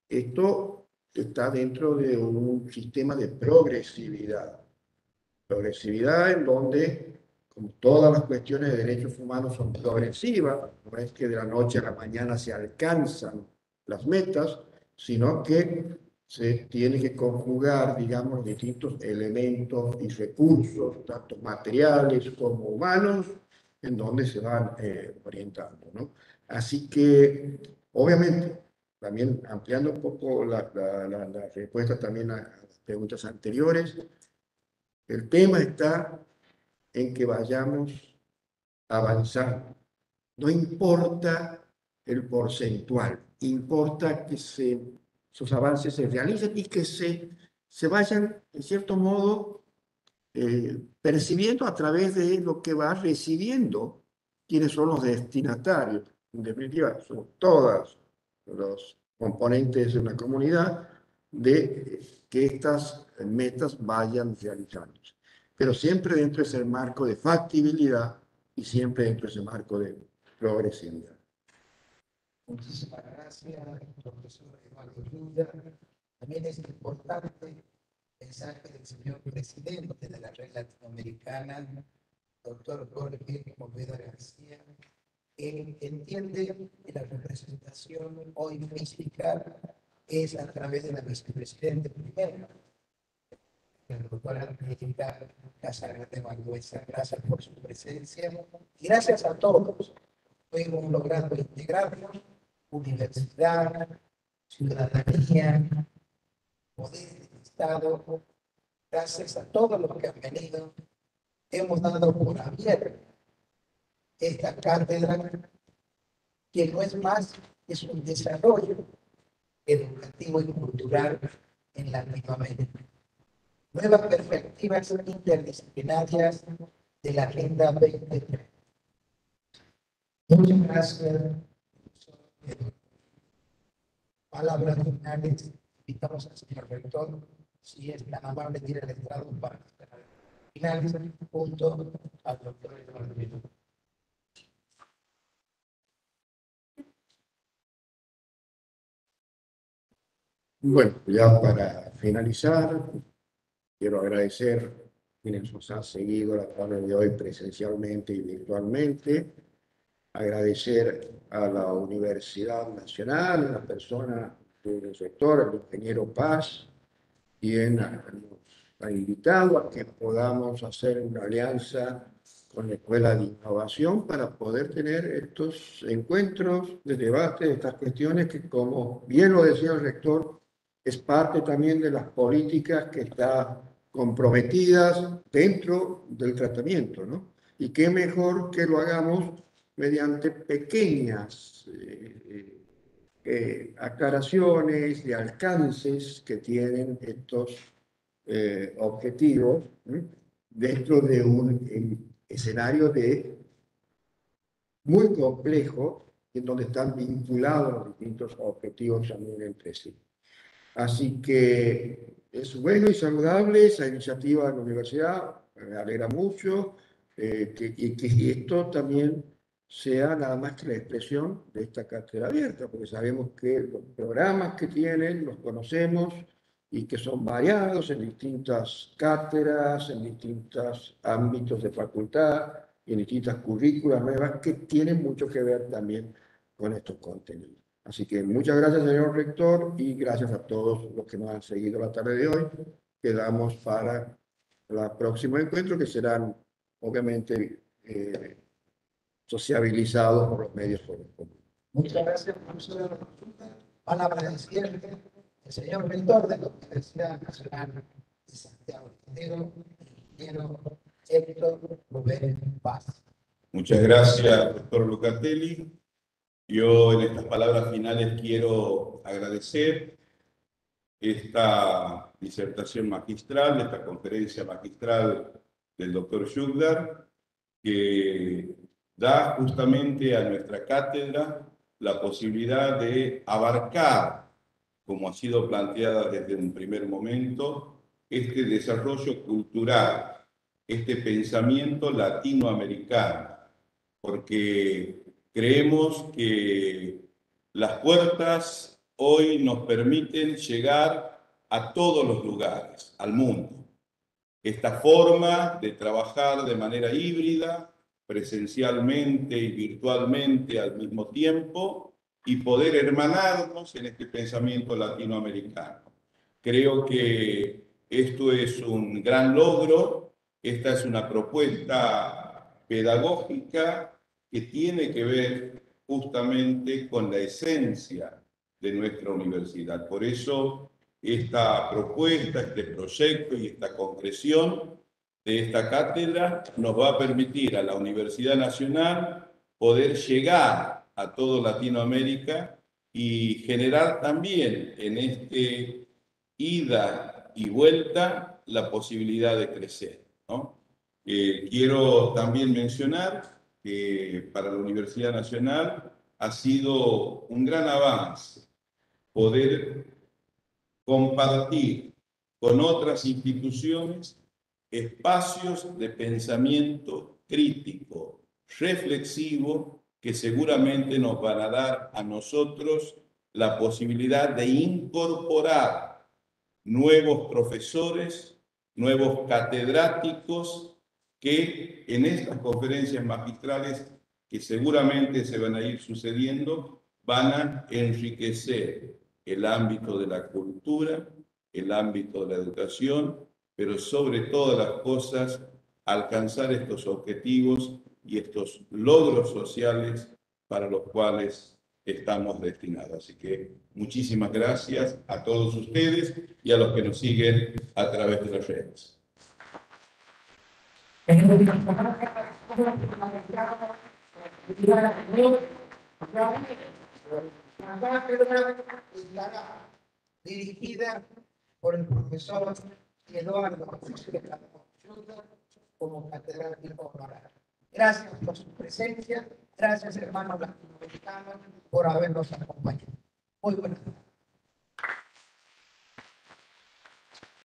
Speaker 3: Esto está dentro de un sistema de progresividad. Progresividad en donde, como todas las cuestiones de derechos humanos son progresivas, no es que de la noche a la mañana se alcanzan las metas, sino que se tiene que conjugar, digamos, distintos elementos y recursos, tanto materiales como humanos, en donde se van orientando, ¿no? Así que, obviamente, también ampliando un poco la respuesta también a las preguntas anteriores, el tema está en que vayamos avanzando. No importa el porcentual, importa que se esos avances se realicen y que se vayan, en cierto modo, percibiendo a través de lo que va recibiendo quienes son los destinatarios. En definitiva, son todos los componentes de una comunidad de que estas metas vayan realizándose. Pero siempre dentro de ese marco de factibilidad y siempre dentro de ese marco de progresividad.
Speaker 1: Muchísimas gracias, profesor Eduardo Lunda. También es importante el mensaje del señor presidente de la red latinoamericana, doctor Jorge Poveda García. Él entiende que la representación hoy física es a través de la vicepresidenta primera, la doctora Angélica Casagrande Valdueza. Gracias por su presencia y gracias a todos. Hemos logrado integrarnos, universidad, ciudadanía, poder del Estado. Gracias a todos los que han venido, hemos dado por abierta esta cátedra, que no es más, es un desarrollo educativo y cultural en Latinoamérica. Nuevas perspectivas interdisciplinarias de la Agenda 2030. Muchas gracias. Palabras finales. Invitamos al señor rector, si es tan amable, de ir al estrado para finalizar junto al doctor Eduardo Lunda.
Speaker 3: Bueno, ya para finalizar, quiero agradecer a quienes nos han seguido la tarde de hoy presencialmente y virtualmente, agradecer a la Universidad Nacional, a la persona del rector, el ingeniero Paz, quien nos ha invitado a que podamos hacer una alianza con la Escuela de Innovación para poder tener estos encuentros de debate de estas cuestiones que, como bien lo decía el rector, es parte también de las políticas que están comprometidas dentro del tratamiento, ¿no? Y qué mejor que lo hagamos mediante pequeñas aclaraciones de alcances que tienen estos objetivos, ¿eh? Dentro de un escenario muy complejo en donde están vinculados los distintos objetivos también entre sí. Así que es bueno y saludable esa iniciativa de la universidad, me alegra mucho que esto también sea nada más que la expresión de esta cátedra abierta, porque sabemos que los programas que tienen los conocemos y que son variados en distintas cátedras, en distintos ámbitos de facultad y en distintas currículas nuevas que tienen mucho que ver también con estos contenidos. Así que muchas gracias, señor rector, y gracias a todos los que nos han seguido la tarde de hoy. Quedamos para el próximo encuentro, que serán, obviamente, sociabilizados por los medios correspondientes.
Speaker 1: Muchas gracias, profesor. Palabra de cierre, el señor rector de la Universidad Nacional de Santiago del Estero, ingeniero Héctor Rubén Paz.
Speaker 2: Muchas gracias, doctor Lucatelli. Yo en estas palabras finales quiero agradecer esta disertación magistral, esta conferencia magistral del doctor Schugdar, que da justamente a nuestra cátedra la posibilidad de abarcar, como ha sido planteada desde un primer momento, este desarrollo cultural, este pensamiento latinoamericano, porque creemos que las puertas hoy nos permiten llegar a todos los lugares, al mundo. Esta forma de trabajar de manera híbrida, presencialmente y virtualmente al mismo tiempo, y poder hermanarnos en este pensamiento latinoamericano. Creo que esto es un gran logro, esta es una propuesta pedagógica que tiene que ver justamente con la esencia de nuestra universidad. Por eso, esta propuesta, este proyecto y esta concreción de esta cátedra nos va a permitir a la Universidad Nacional poder llegar a toda Latinoamérica y generar también en este ida y vuelta la posibilidad de crecer, ¿no? Quiero también mencionar que para la Universidad Nacional ha sido un gran avance poder compartir con otras instituciones espacios de pensamiento crítico, reflexivo, que seguramente nos van a dar a nosotros la posibilidad de incorporar nuevos profesores, nuevos catedráticos que en estas conferencias magistrales que seguramente se van a ir sucediendo van a enriquecer el ámbito de la cultura, el ámbito de la educación, pero sobre todas las cosas alcanzar estos objetivos y estos logros sociales para los cuales estamos destinados. Así que muchísimas gracias a todos ustedes y a los que nos siguen a través de las redes.
Speaker 1: Dirigida por el profesor Eduardo como catedrático honorario. Gracias por su presencia, gracias hermanos latinoamericanos por habernos acompañado. Muy buenas noches.